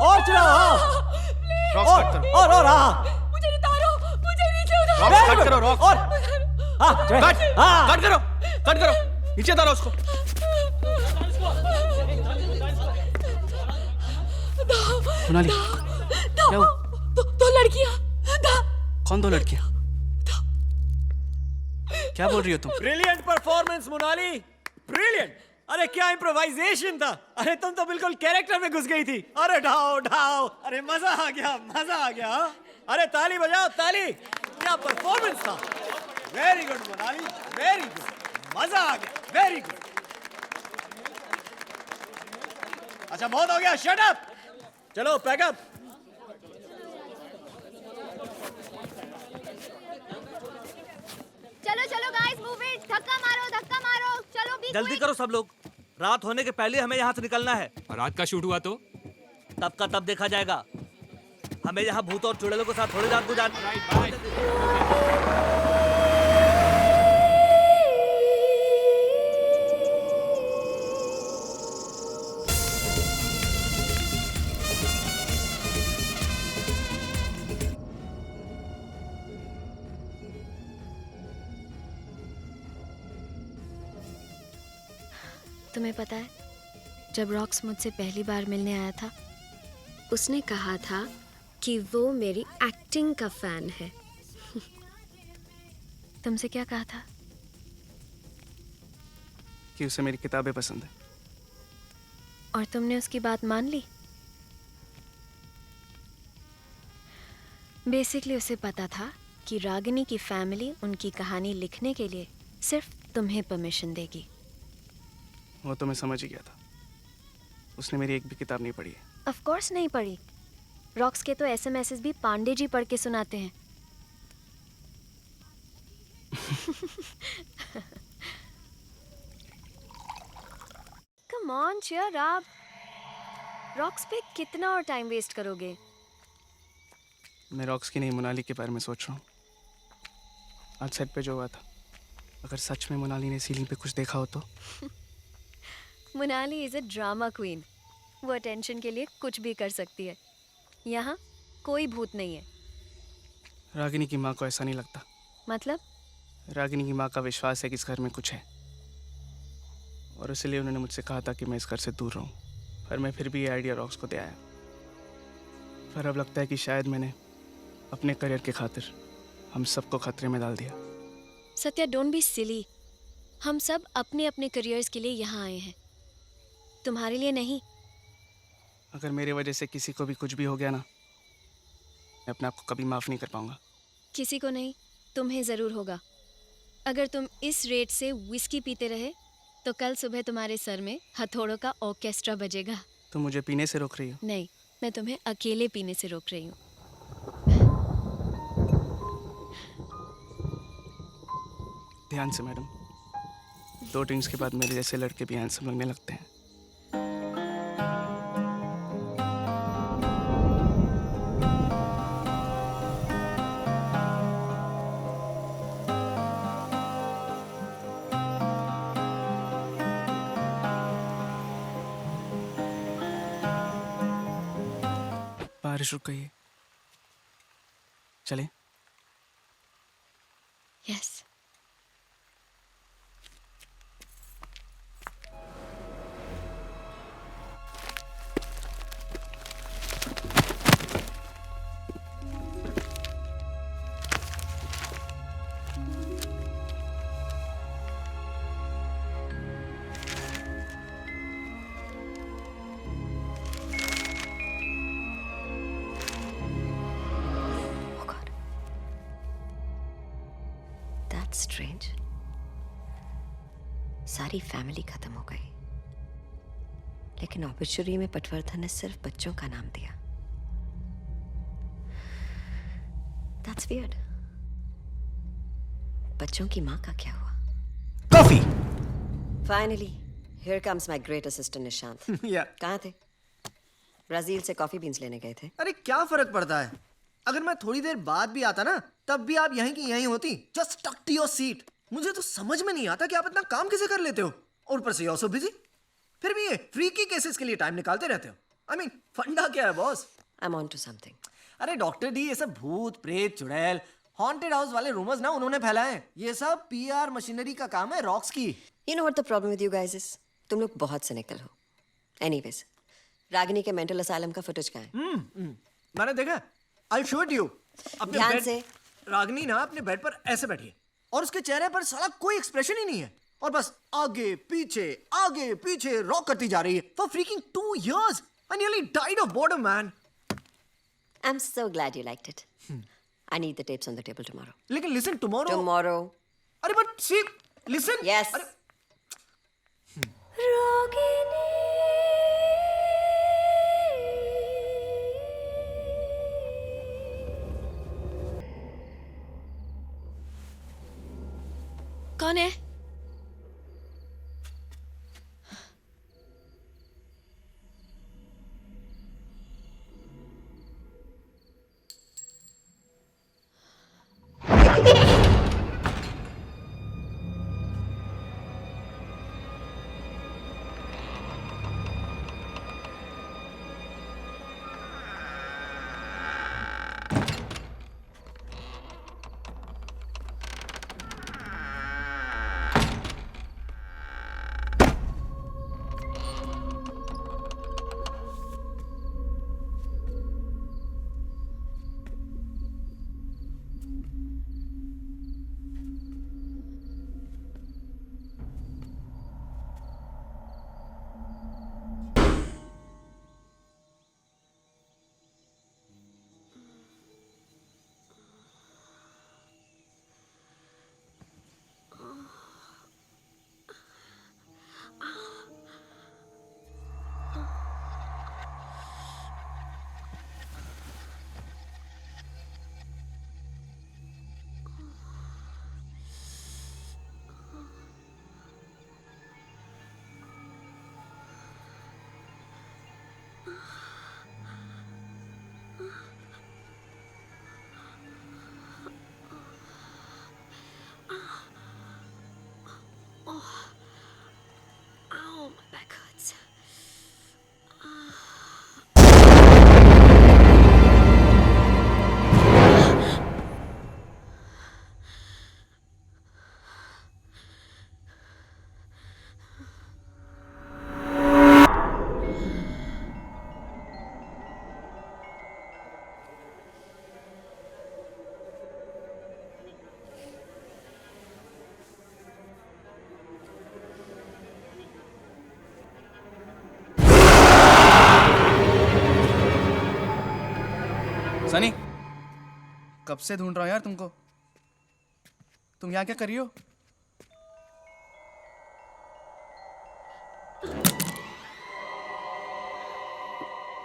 और चिल्लाओ और हाँ मुझे उतारो मुझे नीचे उतारो रॉक्स कट करो रॉक्स और हाँ कट करो नीचे उतारो उसको। मोनाली क्या हुआ? दो लड़कियां कौन दो लड़कियां? क्या बोल रही हो तुम? ब्रिलियंट परफॉर्मेंस मोनाली ब्रिलियंट अरे क्या इम्प्रोवाइजेशन था अरे तुम तो बिल्कुल कैरेक्टर में घुस गई थी अरे ढाओ अरे मजा आ गया हाँ? अरे ताली बजाओ ताली क्या परफॉर्मेंस था very good Monali very good मजा आ गया वेरी गुड अच्छा बहुत हो गया शट अप चलो पैकअप चलो गाइस मूव इट धक्का मारो चलो बी जल्दी करो सब लोग रात होने के पहले हमें यहाँ से निकलना है। और रात का शूट हुआ तो तब का तब देखा जाएगा। हमें यहाँ भूत और चुड़ैलों के साथ थोड़ी रात गुजारनी। तुम्हें पता है जब रॉक्स मुझसे पहली बार मिलने आया था उसने कहा था कि वो मेरी एक्टिंग का फैन है तुमसे क्या कहा था? कि उसे मेरी किताबें पसंद है। और तुमने उसकी बात मान ली? बेसिकली उसे पता था कि रागिनी की फैमिली उनकी कहानी लिखने के लिए सिर्फ तुम्हें परमिशन देगी। वो तो मैं समझ ही गया था। उसने मेरी एक भी किताब नहीं पढ़ी है। ऑफ कोर्स नहीं पढ़ी। रॉक्स के तो एसएमएसेस भी पांडे जी पढ़ के सुनाते हैं। Come on cheer up. Rocks पे कितना और टाइम वेस्ट करोगे? मैं रॉक्स की नहीं मोनाली के बारे में सोच रहा हूँ। आज सेट पे जो हुआ था अगर सच में मोनाली ने सीलिंग पे कुछ देखा हो तो। Monali is a drama queen. वो अटेंशन के लिए कुछ भी कर सकती है। यहाँ कोई भूत नहीं है। रागिनी की माँ को ऐसा नहीं लगता। मतलब? रागिनी की माँ का विश्वास है कि इस घर में कुछ है और इसलिए उन्होंने मुझसे कहा था कि मैं इस घर से दूर रहूं। पर मैं फिर भी ये आइडिया रॉक्स को दे आया। पर अब लगता है कि शायद मैंने अपने करियर के खातिर हम सबको खतरे में डाल दिया। Satya don't be silly. हम सब अपने अपने करियर्स के लिए यहाँ आए हैं, तुम्हारे लिए नहीं। अगर मेरे वजह से किसी को भी कुछ भी हो गया ना, मैं अपने आप को कभी माफ़ नहीं कर पाऊंगा। किसी को नहीं, तुम्हें ज़रूर होगा। अगर तुम इस रेट से विस्की पीते रहे तो कल सुबह तुम्हारे सर में हथौड़ों का ऑर्केस्ट्रा बजेगा। तुम मुझे पीने से रोक रही हो? नहीं, मैं तुम्हें अकेले पीने से रोक रही हूँ। ध्यान से मैडम, 2 ड्रिंक्स के बाद मेरे जैसे लड़के भी हैंडसम लगने लगते हैं। बारिश रुक गई है, चलें? यस। That's strange. सारी फैमिली खत्म हो गई, लेकिन ऑब्ituary में पटवर्धन ने सिर्फ बच्चों का नाम दिया. That's weird. बच्चों की माँ का क्या हुआ? Coffee. Finally, here comes my great assistant Nishant. Yeah. कहाँ थे? ब्राजील से कॉफी बीन्स लेने गए थे. अरे क्या फर्क पड़ता है? अगर मैं थोड़ी देर बाद भी आता ना, तब भी आप यहीं की यहीं होती. Just stuck to your seat. मुझे तो समझ में नहीं आता कि आप इतना काम कैसे कर लेते हो. और ऊपर से you're so busy. फिर भी ये फ्रीकी केसेस के लिए टाइम निकालते रहते हो. I mean, फंडा क्या है boss? I'm on to something. अरे डॉक्टर डी, ये सब भूत प्रेत चुड़ैल हॉन्टेड हाउस वाले रूमर्स ना उन्होंने फैलाए हैं. ये सब पीआर मशीनरी का काम है रॉक्स की. You know what the problem with you guys is? तुम लोग बहुत cynical हो. Anyways, रागिनी के मेंटल असाइलम का फुटेज कहाँ है? मैंने देखा. I'll show it you. अपने ध्यान बेड से. रागिनी ना अपने बेड पर ऐसे बैठी है और उसके चेहरे पर साला कोई एक्सप्रेशन ही नहीं है और बस आगे पीछे रॉक करती जा रही है. For freaking 2 years. I nearly died of boredom, man. I'm so glad you liked it. I need the tapes on the table tomorrow. लेकिन listen, tomorrow. Tomorrow. अरे but see, listen. Yes. अरे कौन है? सनी, कब से ढूंढ रहा हूं यार तुमको. तुम यहाँ क्या कर रही हो?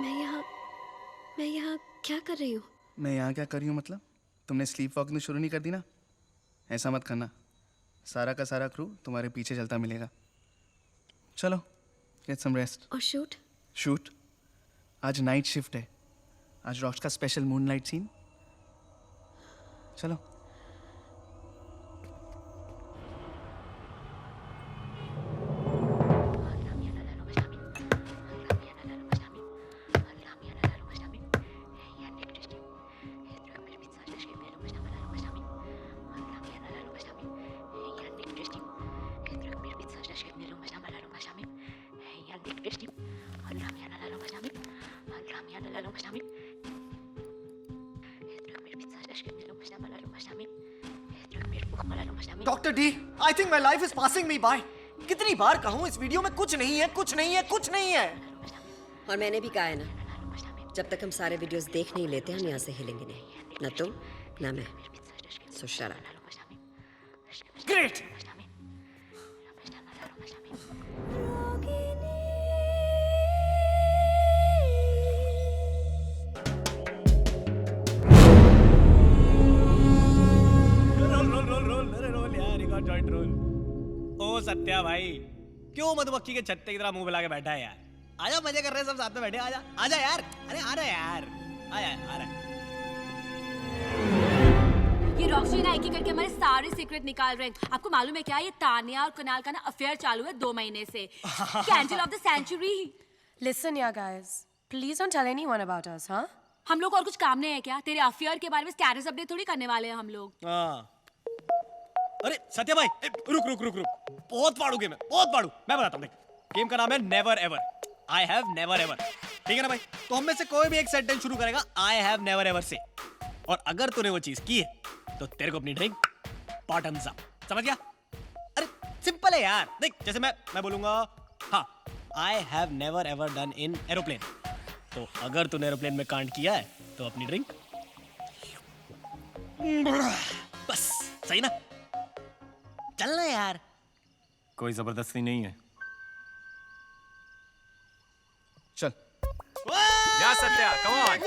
मैं यहाँ क्या कर रही हूँ? मैं यहाँ क्या कर रही हूँ मतलब? तुमने स्लीप वॉकिंग शुरू नहीं कर दी ना? ऐसा मत करना. सारा का सारा क्रू तुम्हारे पीछे चलता मिलेगा. चलो, गेट सम रेस्ट. और शूट? शूट? आज नाइट शिफ्ट है. आज रॉक्स का स्पेशल मूनलाइट सीन. चलो. Doctor D, I think my life is passing me by. कितनी बार कहूँ इस वीडियो में कुछ नहीं है, कुछ नहीं है, कुछ नहीं है. और मैंने भी कहा है ना, जब तक हम सारे वीडियोस देख नहीं लेते हम यहाँ से हिलेंगे नहीं. ना तुम ना मैं. सो शट अप. ग्रेट। ओ सत्या भाई, क्यों मधुमक्खी के छत्ते की तरह मुंह फैला के बैठा है यार? आजा, मजे कर रहे हैं सब साथ में बैठे, आजा आजा यार, अरे आ रहा यार, आया आ रहा। ये रॉक्सी ना एक एक करके हमारे सारे सीक्रेट निकाल रहे हैं। आपको मालूम है क्या, ये तानिया और कुणाल का ना अफेयर चालू है 2 महीने से। Candle of the century. Listen, yeah, guys. Please don't tell anyone about us, huh? हम लोग और कुछ काम नहीं है क्या? तेरे अफेयर के बारे में स्टेटस अपडेट थोड़ी करने वाले हैं हम लोग। हाँ। अरे सत्या भाई, रुक रुक रुक रुक, बहुत पाड़ू गेम है, बहुत पाड़ू। मैं बताता हूँ, देख, गेम का नाम है never ever. I have never ever, ठीक है ना भाई? तो हम में से कोई भी एक सेंटेंस शुरू करेगा आई हैव नेवर एवर से, और अगर तूने वो चीज की है तो तेरे को अपनी ड्रिंक बॉटम्स अप, समझ गया? अरे सिंपल है यार, देख, जैसे मैं बोलूंगा हाँ, आई have never ever done in aeroplane, तो अगर तूने एरोप्लेन में कांड किया है तो अपनी ड्रिंक बस, सही ना? चलना यार, कोई जबरदस्ती नहीं है। चल। या सत्या, कम ऑन।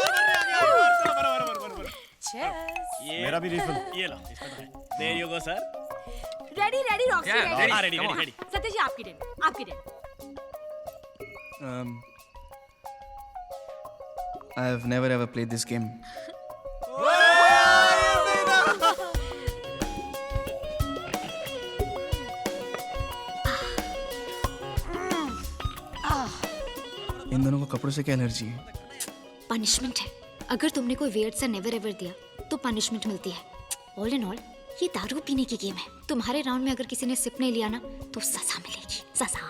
मेरा भी रिफिल। ये लो, इसमें तो है। There you go, sir. Ready ready Roxy Yeah, ready. हाँ, ready, ready, ready. सत्या जी आपकी टर्न, आपकी turn. I have never ever played this game. इन दोनों को कपड़ों से क्या एलर्जी है? पनिशमेंट है। अगर तुमने कोई वेयर्ड सा नेवर एवर दिया तो पनिशमेंट मिलती है। ऑल इन ऑल ये दारू पीने की गेम है। तुम्हारे राउंड में अगर किसी ने सिप नहीं लिया ना तो सजा मिलेगी, सजा।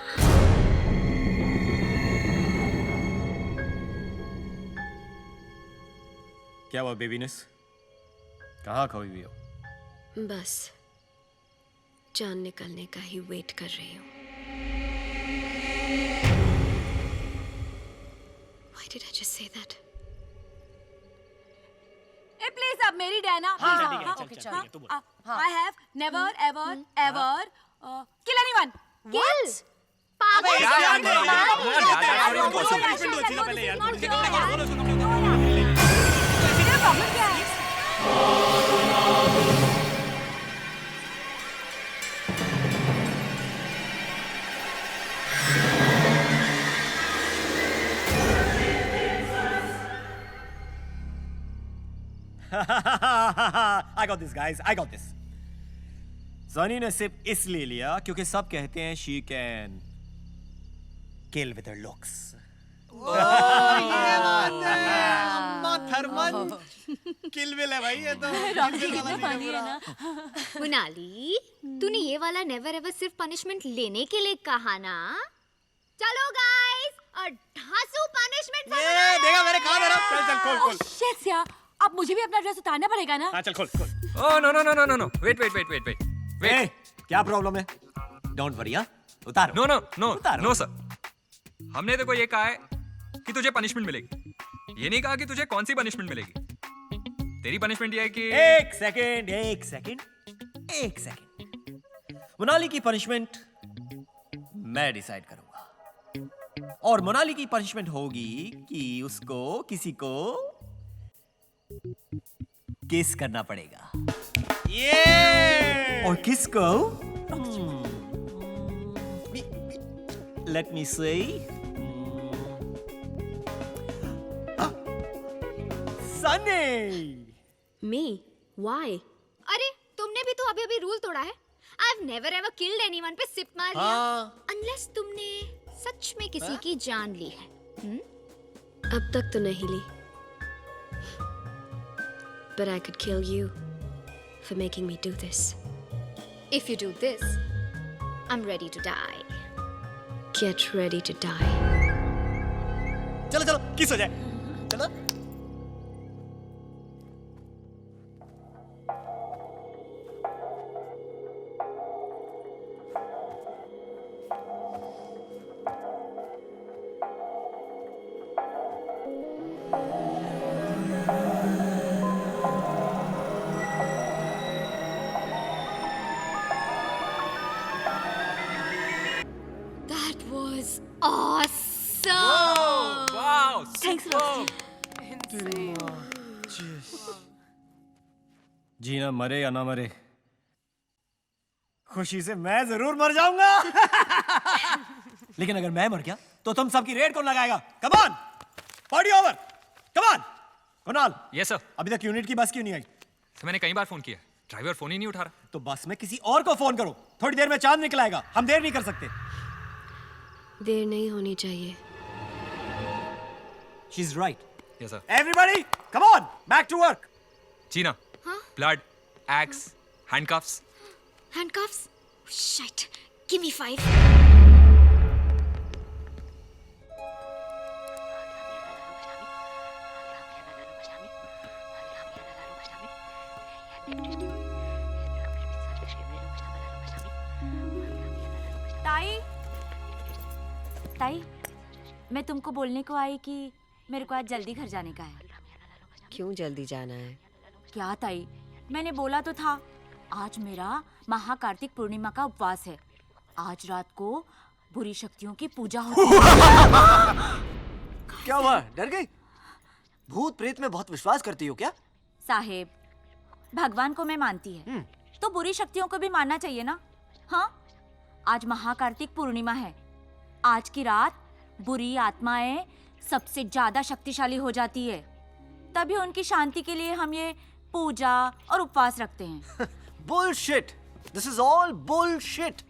क्या हुआ बेबीनेस? कहाँ खोई हुई हो? बस जान निकलने का ही वेट कर रही हूँ। Why did I just say that? Please अब मेरी Dana. I have never ever ever kill anyone. Kill? Problem क्या है? I got this, guys. I got this. Sunny ने सिर्फ इसलिए लिया क्योंकि सब कहते हैं she can kill with her looks. Thurman kill Bill है भाई, ये तो रॉकी कितना फनी है ना। कुणाली, तूने ये वाला नेवर एवर सिर्फ पनिशमेंट लेने के लिए कहा ना? चलो गाइस, और धांसू पनिशमेंट ये देखा मैंने कहा मेरा। चल खोल खोल। शिट यार, अब मुझे भी अपना ड्रेस उतारना पड़ेगा ना? हाँ चल खोल खोल। Oh no no no no no no, wait. क्या प्रॉब्लम है? डोंट वरी, उतारो। No no no no sir, हमने देखो ये कहा है कि तुझे पनिशमेंट मिलेगी, ये नहीं कहा कि तुझे कौन सी पनिशमेंट मिलेगी। तेरी पनिशमेंट ये है कि एक सेकंड। मोनाली की पनिशमेंट मैं डिसाइड करूंगा, और मोनाली की पनिशमेंट होगी कि उसको किसी को किस करना पड़ेगा। ये और किसको? लेट मी से सनी। Me? Why? अरे तुमने भी तो अभी अभी रूल तोड़ा है। I've never ever killed anyone पे सिप मार लिया। हाँ। अनलेस तुमने सच में किसी की जान ली है। अब तक तो नहीं ली। But I could kill you for making me do this. If you do this, I'm ready to die. Get ready to die. चलो किस हो जाए, चलो। जीना मरे या ना मरे, खुशी से मैं जरूर मर जाऊंगा। लेकिन अगर मैं मर गया तो तुम सबकी रेड कौन लगाएगा? Come on, party over, come on. Kunal. Yes sir. अभी तक यूनिट की बस क्यों नहीं आई? सर मैंने कई बार फोन किया, ड्राइवर फोन ही नहीं उठा रहा। तो बस में किसी और को फोन करो, थोड़ी देर में चांद निकल आएगा, हम देर नहीं कर सकते। देर नहीं होनी चाहिए। She is right. Yes sir. Everybody come on, back to work. Gina, blood, X, handcuffs. Handcuffs? Shit. Give me 5. ताई, मैं तुमको बोलने को आई कि मेरे को आज जल्दी घर जाने का है। क्यों जल्दी जाना है? क्या ताई, मैंने बोला तो था, आज मेरा महाकार्तिक पूर्णिमा का उपवास है। आज रात को बुरी शक्तियों की पूजा होती है। क्या हुआ, डर गई? भूत प्रेत में बहुत विश्वास करती हो क्या? साहेब, भगवान को मैं मानती है तो बुरी शक्तियों को भी मानना चाहिए ना। हाँ, आज महाकार्तिक पूर्णिमा है। आज की रात बुरी आत्माएं सबसे ज्यादा शक्तिशाली हो जाती है, तभी उनकी शांति के लिए हम ये पूजा और उपवास रखते हैं। Bullshit! This is all bullshit!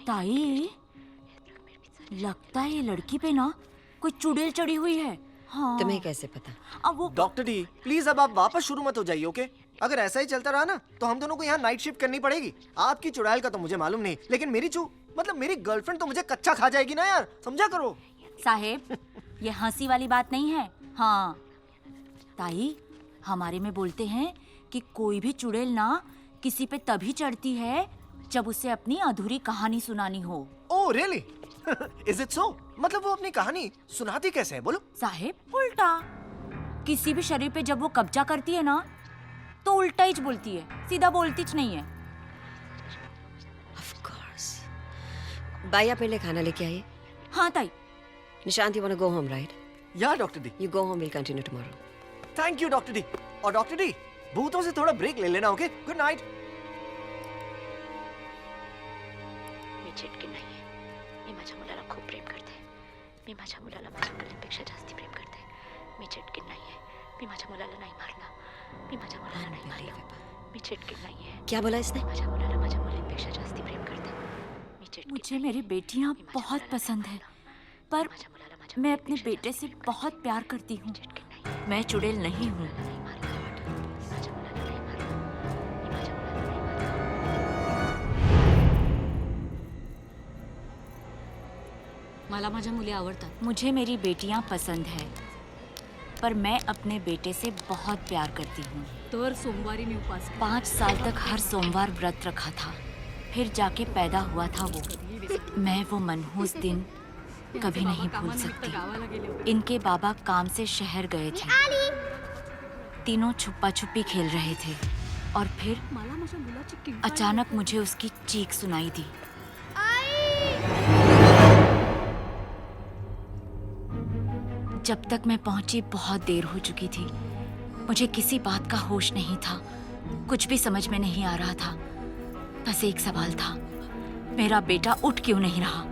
ताई, लगता है ये लड़की पे ना कोई चुड़ैल चढ़ी हुई है। हाँ। तुम्हें कैसे पता? अब वो डॉक्टर डी, प्लीज अब आप वापस शुरू मत हो जाइए, ओके? अगर ऐसा ही चलता रहा ना तो हम दोनों को यहाँ नाइट शिफ्ट करनी पड़ेगी। आपकी चुड़ैल का तो मुझे मालूम नहीं, लेकिन मेरी मतलब मेरी गर्लफ्रेंड तो मुझे कच्चा खा जाएगी ना यार, समझा करो। साहेब, ये हंसी वाली बात नहीं है। हाँ ताई, हमारे में बोलते हैं कि कोई भी चुड़ैल ना किसी पे तभी चढ़ती है जब उसे अपनी अधूरी कहानी सुनानी हो। Oh really? Is it so? मतलब वो अपनी कहानी सुनाती कैसे है, बोलो? साहेब, उल्टा। किसी भी शरीर पे जब वो कब्जा करती है ना तो उल्टा ही बोलती है, सीधा बोलती नहीं है। Of course. बाया पहले खाना लेके आइए। हाँ ताई। Nishant, you wanna go home, right? Yeah, Dr. D. You go home, we'll continue tomorrow. Thank you, Dr. D. और डॉक्टर डी, भूतों से थोड़ा ब्रेक ले लेना, ओके? Good night. मी चिटकी नाहीये. मी माझ्या मुलाला खूप प्रेम करते. मी माझ्या मुलाला माझ्या मुलींपेक्षा जास्ती प्रेम करते. मी चिटकी नाहीये. मी माझ्या मुलाला नाही मारलं. मी माझ्या मुलाला नाही मारलं. मी चिटकी नाहीये. क्या बोला इसने? माझ्या मुलाला माझ्या मुलींपेक्षा जास्ती प्रेम करते. मी चिटकी. मुझे मेरी बेटियां बहुत पसंद है, पर मैं अपने बेटे से बहुत प्यार करती हूँ। मैं चुड़ैल नहीं हूँ। मला माझ्या मुली आवडतात. मुझे मेरी बेटियां पसंद है, पर मैं अपने बेटे से बहुत प्यार करती हूँ। तर सोमवारी मी उपवास 5 साल तक हर सोमवार व्रत रखा था, फिर जाके पैदा हुआ था वो। मैं वो मनहूस दिन कभी नहीं भूल सकती। इनके बाबा काम से शहर गए थे, तीनों छुपा छुपी खेल रहे थे और फिर अचानक मुझे उसकी चीख सुनाई दी। जब तक मैं पहुंची बहुत देर हो चुकी थी। मुझे किसी बात का होश नहीं था, कुछ भी समझ में नहीं आ रहा था। बस एक सवाल था, मेरा बेटा उठ क्यों नहीं रहा?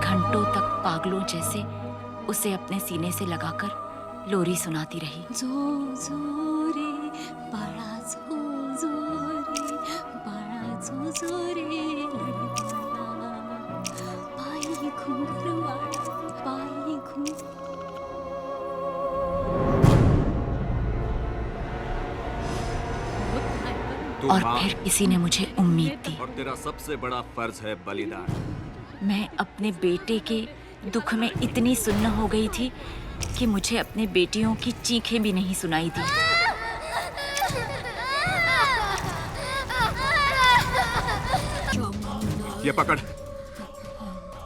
घंटों तक पागलों जैसे उसे अपने सीने से लगाकर लोरी सुनाती रही। जो जो रे बाळा, जो जो रे बाळा, जो जो रे लडवाळा, पायी घुंगरवाळा, पायी घुंगर। और फिर किसी ने मुझे उम्मीद दी। और तेरा सबसे बड़ा फर्ज है बलिदान। मैं अपने बेटे के दुख में इतनी सुन्न हो गई थी कि मुझे अपने बेटियों की चीखें भी नहीं सुनाई दी। ये पकड़,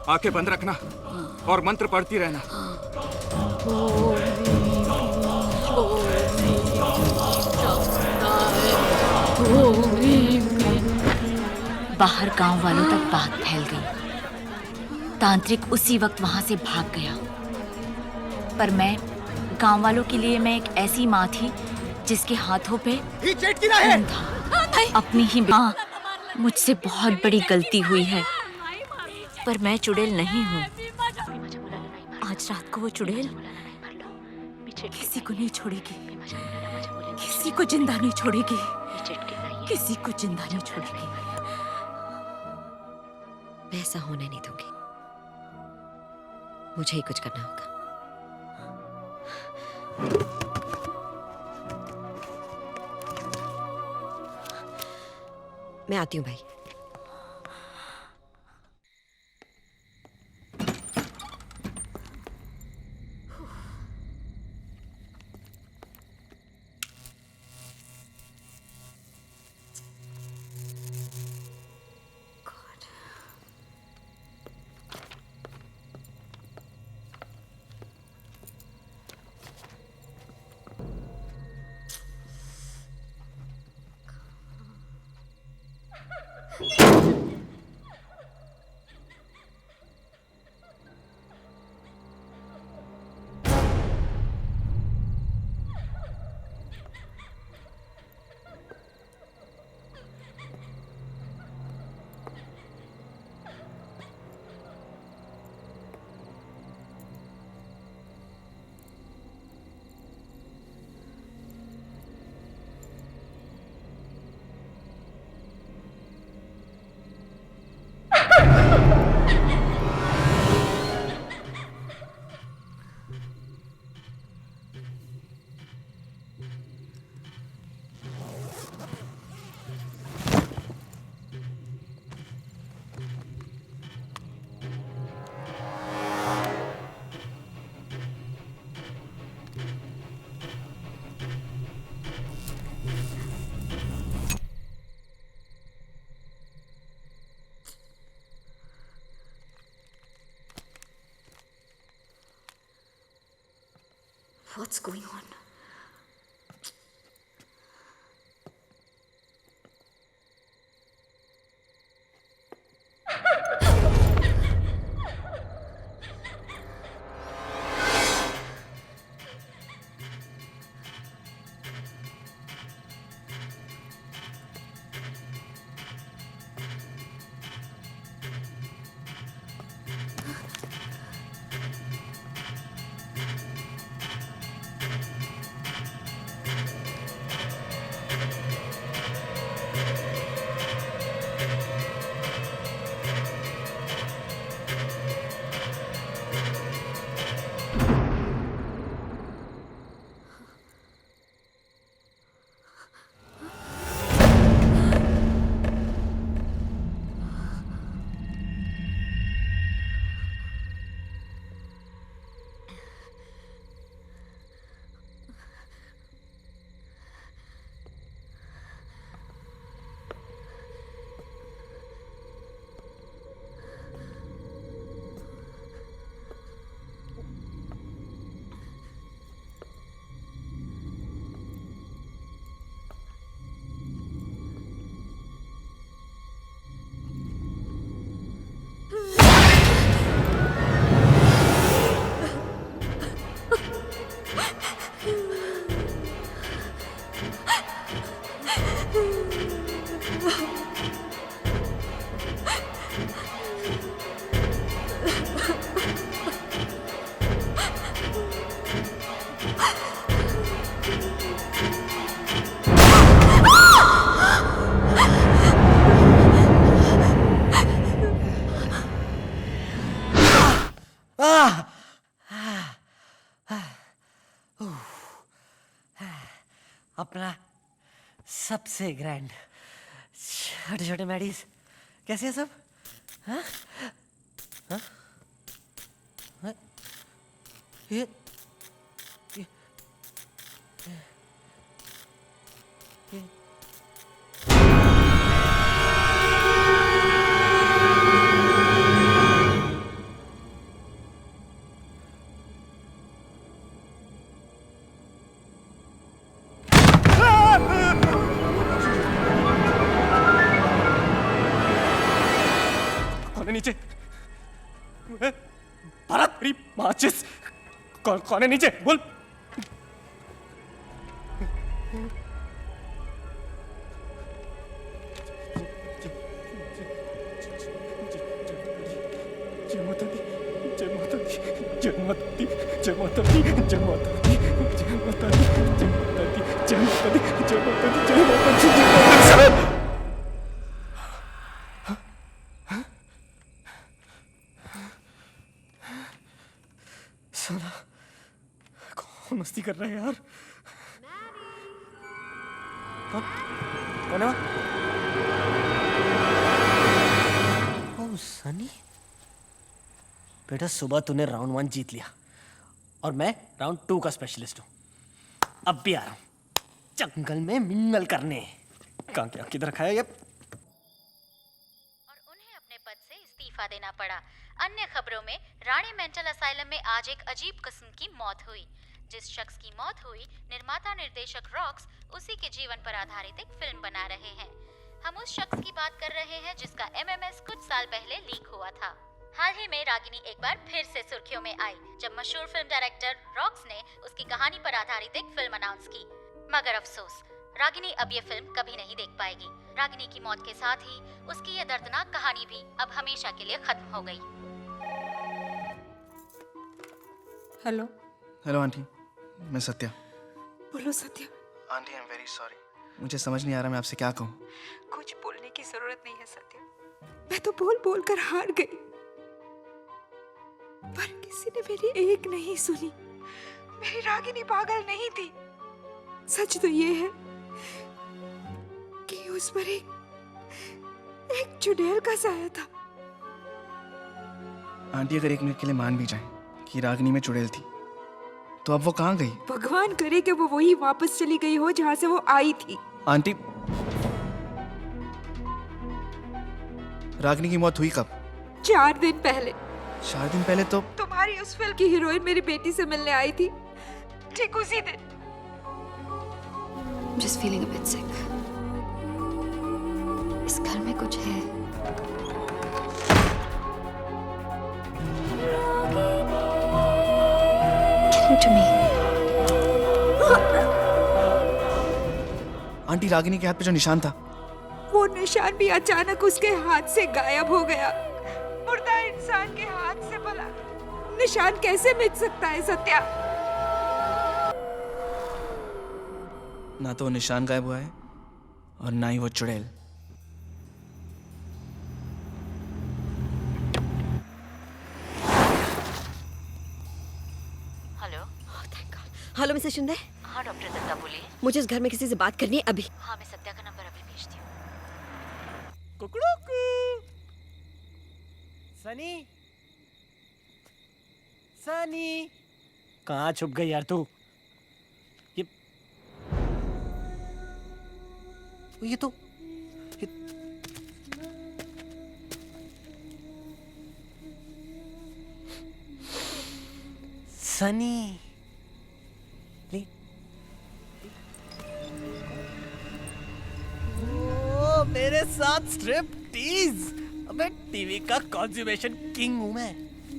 आंखें बंद रखना और मंत्र पढ़ती रहना। बाहर गांव वालों तक बात फैल गई। तांत्रिक उसी वक्त वहां से भाग गया। पर मैं गांव वालों के लिए मैं एक ऐसी माँ थी जिसके हाथों पे खून था। अपनी ही माँ, मुझसे बहुत बड़ी गलती हुई है, पर मैं चुड़ैल नहीं हूँ। आज रात को वो चुड़ैल किसी को नहीं छोड़ेगी, किसी को जिंदा नहीं छोड़ेगी, किसी को जिंदा नहीं छोड़ेगी। मैं ऐसा होने नहीं दूंगी। मुझे ही कुछ करना होगा। मैं आती हूँ भाई। What's going on? अपना सबसे ग्रैंड छोटे छोटे मैडीज कैसे हैं सब? हाँ? हाँ? हाँ? ये नीचे भारत मेरी माचिस कौन है नीचे? बोल। साला कौन मस्ती कर रहा है यार? कौन है? ओह सनी, बेटा सुबह तूने राउंड 1 जीत लिया और मैं राउंड 2 का स्पेशलिस्ट हूँ। अब भी आ रहा हूँ जंगल में मिंगल करने। कहाँ क्या किधर रखा है ये? अपने पद से इस्तीफा देना पड़ा। अन्य खबरों में रानी मेंटल असाइलम में आज एक अजीब किस्म की मौत हुई। जिस शख्स की मौत हुई, निर्माता निर्देशक रॉक्स उसी के जीवन पर आधारित एक फिल्म बना रहे हैं। हम उस शख्स की बात कर रहे हैं जिसका MMS कुछ साल पहले लीक हुआ था। हाल ही में रागिनी एक बार फिर से सुर्खियों में आई जब मशहूर फिल्म डायरेक्टर रॉक्स ने उसकी कहानी पर आधारित एक फिल्म अनाउंस की। मगर अफसोस, रागिनी अब ये फिल्म कभी नहीं देख पाएगी। रागिनी की मौत के साथ ही उसकी ये दर्दनाक कहानी भी अब हमेशा के लिए खत्म हो गई। हेलो। हेलो आंटी, मैं सत्या। बोलो Satya. Aunty I am very sorry, मुझे समझ नहीं आ रहा मैं आपसे क्या कहूँ। कुछ बोलने की जरूरत नहीं है सत्या, मैं तो बोल बोल कर हार गई, पर किसी ने मेरी एक नहीं सुनी। मेरी रागिनी पागल नहीं थी। सच तो ये है कि उस पर एक चुड़ैल का साया था। आंटी अगर 1 मिनट के लिए मान भी जाए कि रागिनी में चुड़ैल थी, तो अब वो कहाँ गई? भगवान करे कि वो वही वापस चली गई हो जहाँ से वो आई थी। आंटी, रागिनी की मौत हुई कब? 4 दिन पहले। 4 दिन पहले तो तुम्हारी उस फिल्म की हीरोइन मेरी बेटी से मिलने आई थी, ठीक उसी दिन। Just feeling a bit sick. इस घर में कुछ है। Listen to me. Aunty, Ragini के हाथ पे जो निशान था, वो निशान भी अचानक उसके हाथ से गायब हो गया। मुर्दा इंसान के हाथ से भला निशान कैसे मिट सकता है सत्या? ना तो वो निशान गायब हुआ है और ना ही वो चुड़ैल। हेलो। Hello Mrs Shinde. हाँ डॉक्टर दत्ता बोलिए। मुझे इस घर में किसी से बात करनी है अभी। हाँ मैं सत्या का नंबर अभी भेजती हूँ। सनी, सनी, कहाँ छुप गई यार तू? ये तो सनी। ओ, मेरे साथ स्ट्रिप टीज। अबे टीवी का कॉन्ज्यूमेशन किंग हूं मैं।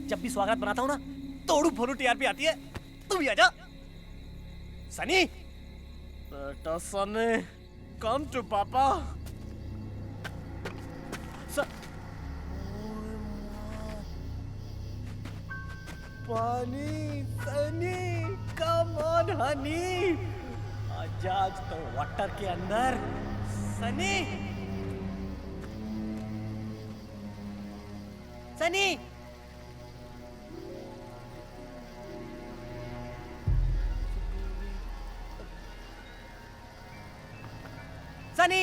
जब भी स्वागत बनाता हूं ना, तोड़ू फोड़ू टीआरपी आती है। तू भी आजा। सनी, बेटा सनी, कम टू पापा। पानी, सनी, कम ऑन हनी। आजा आज तो वाटर के अंदर। Sunny, Sunny, Sunny,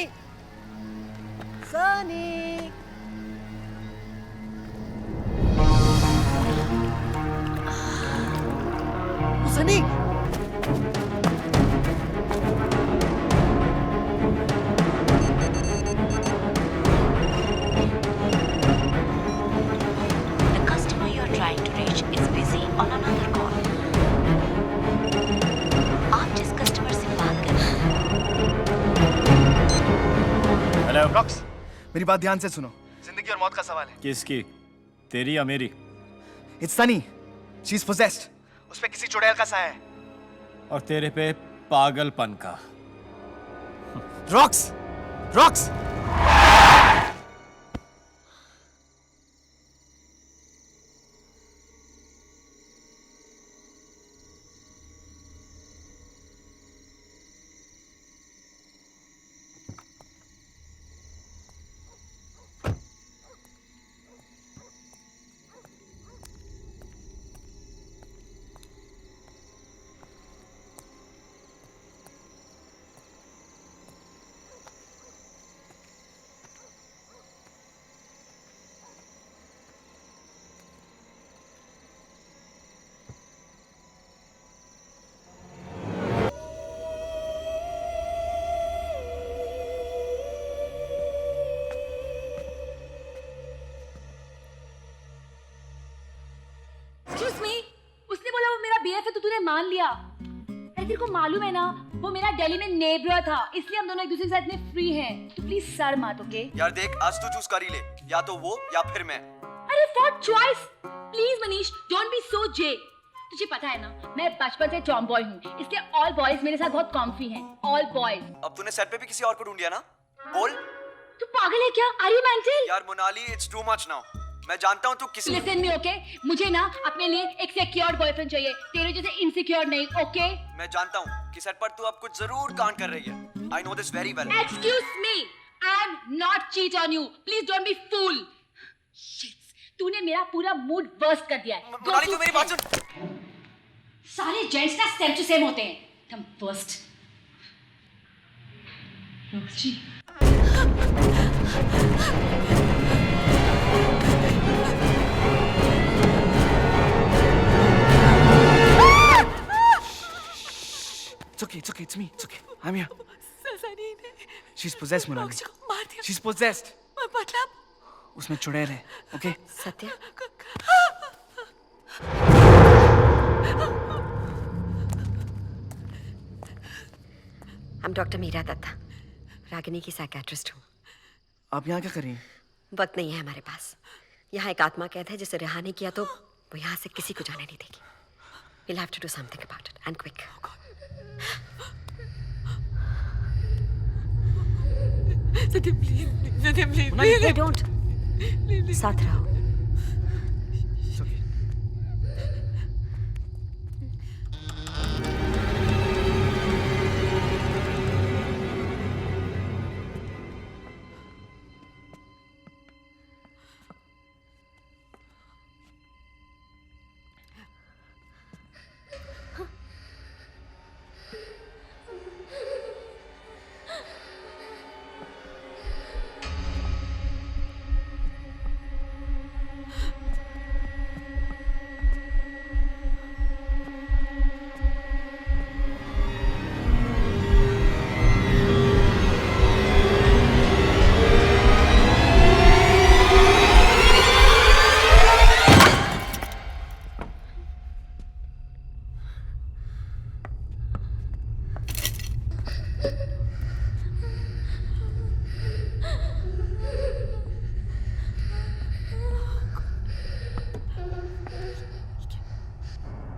Sunny. Sunny, The customer you are trying to reach is busy on another call. आप जिस कस्टमर से बात कर रहे हैं। हेलो रॉक्स, मेरी बात ध्यान से सुनो। जिंदगी और मौत का सवाल है। किसकी? तेरी या मेरी? It's Sunny, she is possessed उस पे किसी चुड़ैल का साया है। और तेरे पे पागलपन का। Rocks, rocks. Excuse me, उसने बोला वो मेरा BF है तो तूने मान लिया। अरे तेरे को मालूम है ना वो मेरा दिल्ली में नेबर था, इसलिए हम दोनों एक दूसरे के साथ इतने फ्री हैं। तो प्लीज सर मत, ओके? यार देख, आज तू चूज कर ही ले, या तो वो या फिर मैं। अरे for choice please Manish, don't be so J. तुझे पता है ना मैं बचपन से टॉम बॉय हूँ, इसलिए ऑल बॉयज मेरे साथ बहुत कॉम्फी हैं। All boys. अब तूने सेट पे भी किसी और को ढूंढ लिया ना? बोल। तू पागल है क्या? Are you mental? यार Monali, it's too much now. मैं जानता हूँ तू किसी। Listen me, okay? मुझे ना अपने लिए एक सिक्योर बॉयफ्रेंड चाहिए, तेरे जैसे इनसिक्योर नहीं, ओके? मैं जानता हूँ कि सेट पर तू अब कुछ जरूर कांड कर रही है। I know this very well. Excuse me, I am not cheat on you, please don't be fool. तूने मेरा पूरा मूड बर्स्ट कर दिया है। मोनाली, तू मेरी बात सुन। सारे जेंट्स ना सेम टू सेम होते हैं, तुम बर्स्ट। जी It's okay, it's me. It's okay. I'm here. She's possessed, Monali. She's possessed. मतलब? उसमें चुड़ैल है, okay? Satya? I'm Dr. Meera Dutta, Ragini की साइकियाट्रिस्ट हूँ। आप यहाँ क्या कर रही हैं? वक्त नहीं है हमारे पास। यहाँ एक आत्मा कैद है जिसे रिहा नहीं किया तो वो यहाँ से किसी को जाने नहीं देगी। We'll have to do something about it and quick. Satya please, Satya please. No, don't. साथ रहो।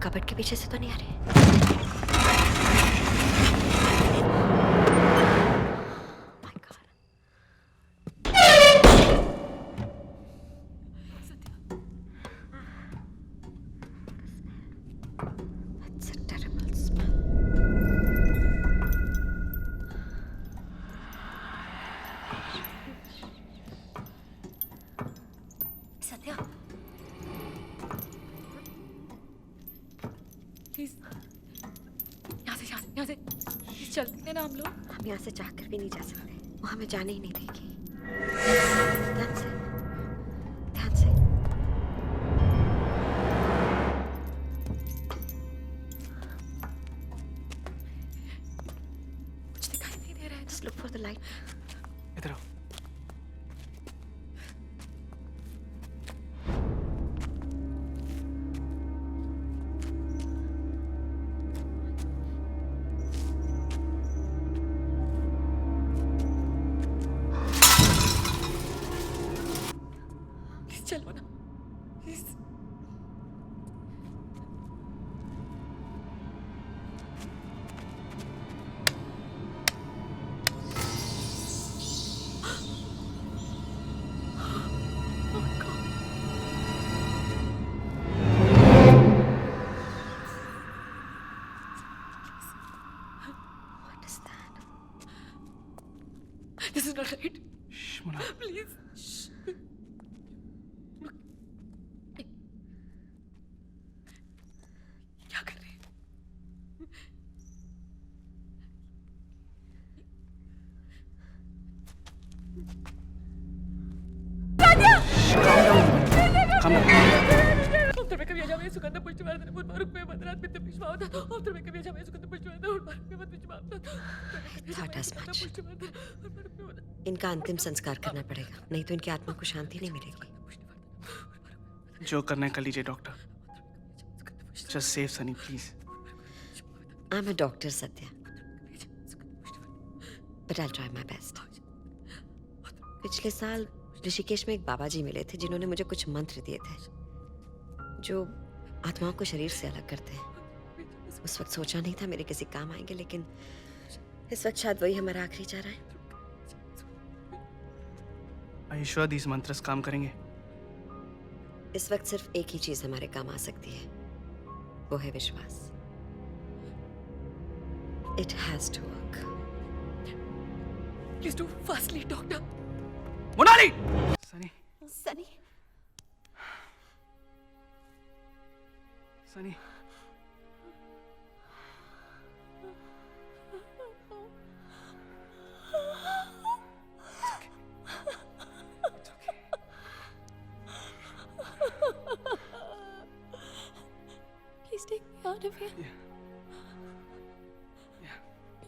कबर्ड के पीछे से तो नहीं आ रहे। सत्या प्लीज यहाँ से चलते हैं ना हम लोग। हम यहाँ से चाहकर भी नहीं जा सकते, वो हमें जाने ही नहीं देगी। ध्यान से, ध्यान से। कुछ दिखाई नहीं दे रहा है। Just look for the light. इधर आओ। चलो ना। This is not right. Munal Please. क्या कर रहे हैं? Thought as much. इनका अंतिम संस्कार करना पड़ेगा, नहीं तो इनकी आत्मा को शांति नहीं मिलेगी। जो करना है कर लीजिए doctor. Just save Sunny, please. I'm a doctor, Satya. But I'll try my best. पिछले साल ऋषिकेश में एक बाबा जी मिले थे जिन्होंने मुझे कुछ मंत्र दिए थे जो आत्माओं को शरीर से अलग करते हैं। उस वक्त सोचा नहीं था मेरे किसी काम आएंगे, लेकिन इस वक्त शायद वही हमारा आखिरी चारा है। Are you sure these mantras काम करेंगे? इस वक्त सिर्फ एक ही चीज हमारे काम आ सकती है, वो है विश्वास। It has to work. Please do fastly, doctor. Monali! Sunny. Sunny. Sunny. Please take me out of here.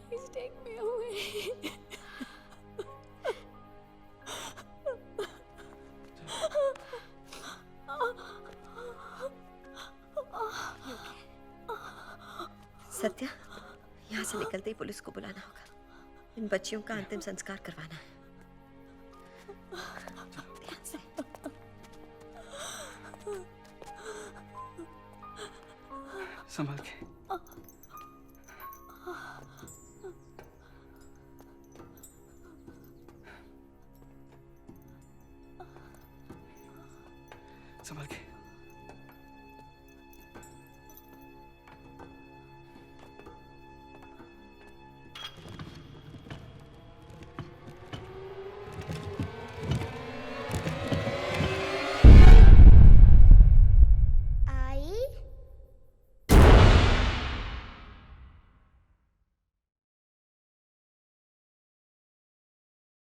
Please take me away. Satya, यहाँ से निकलते ही पुलिस को बुलाना होगा। इन बच्चियों का अंतिम संस्कार करवाना है। ध्यान से। संभाल के। संभाल के।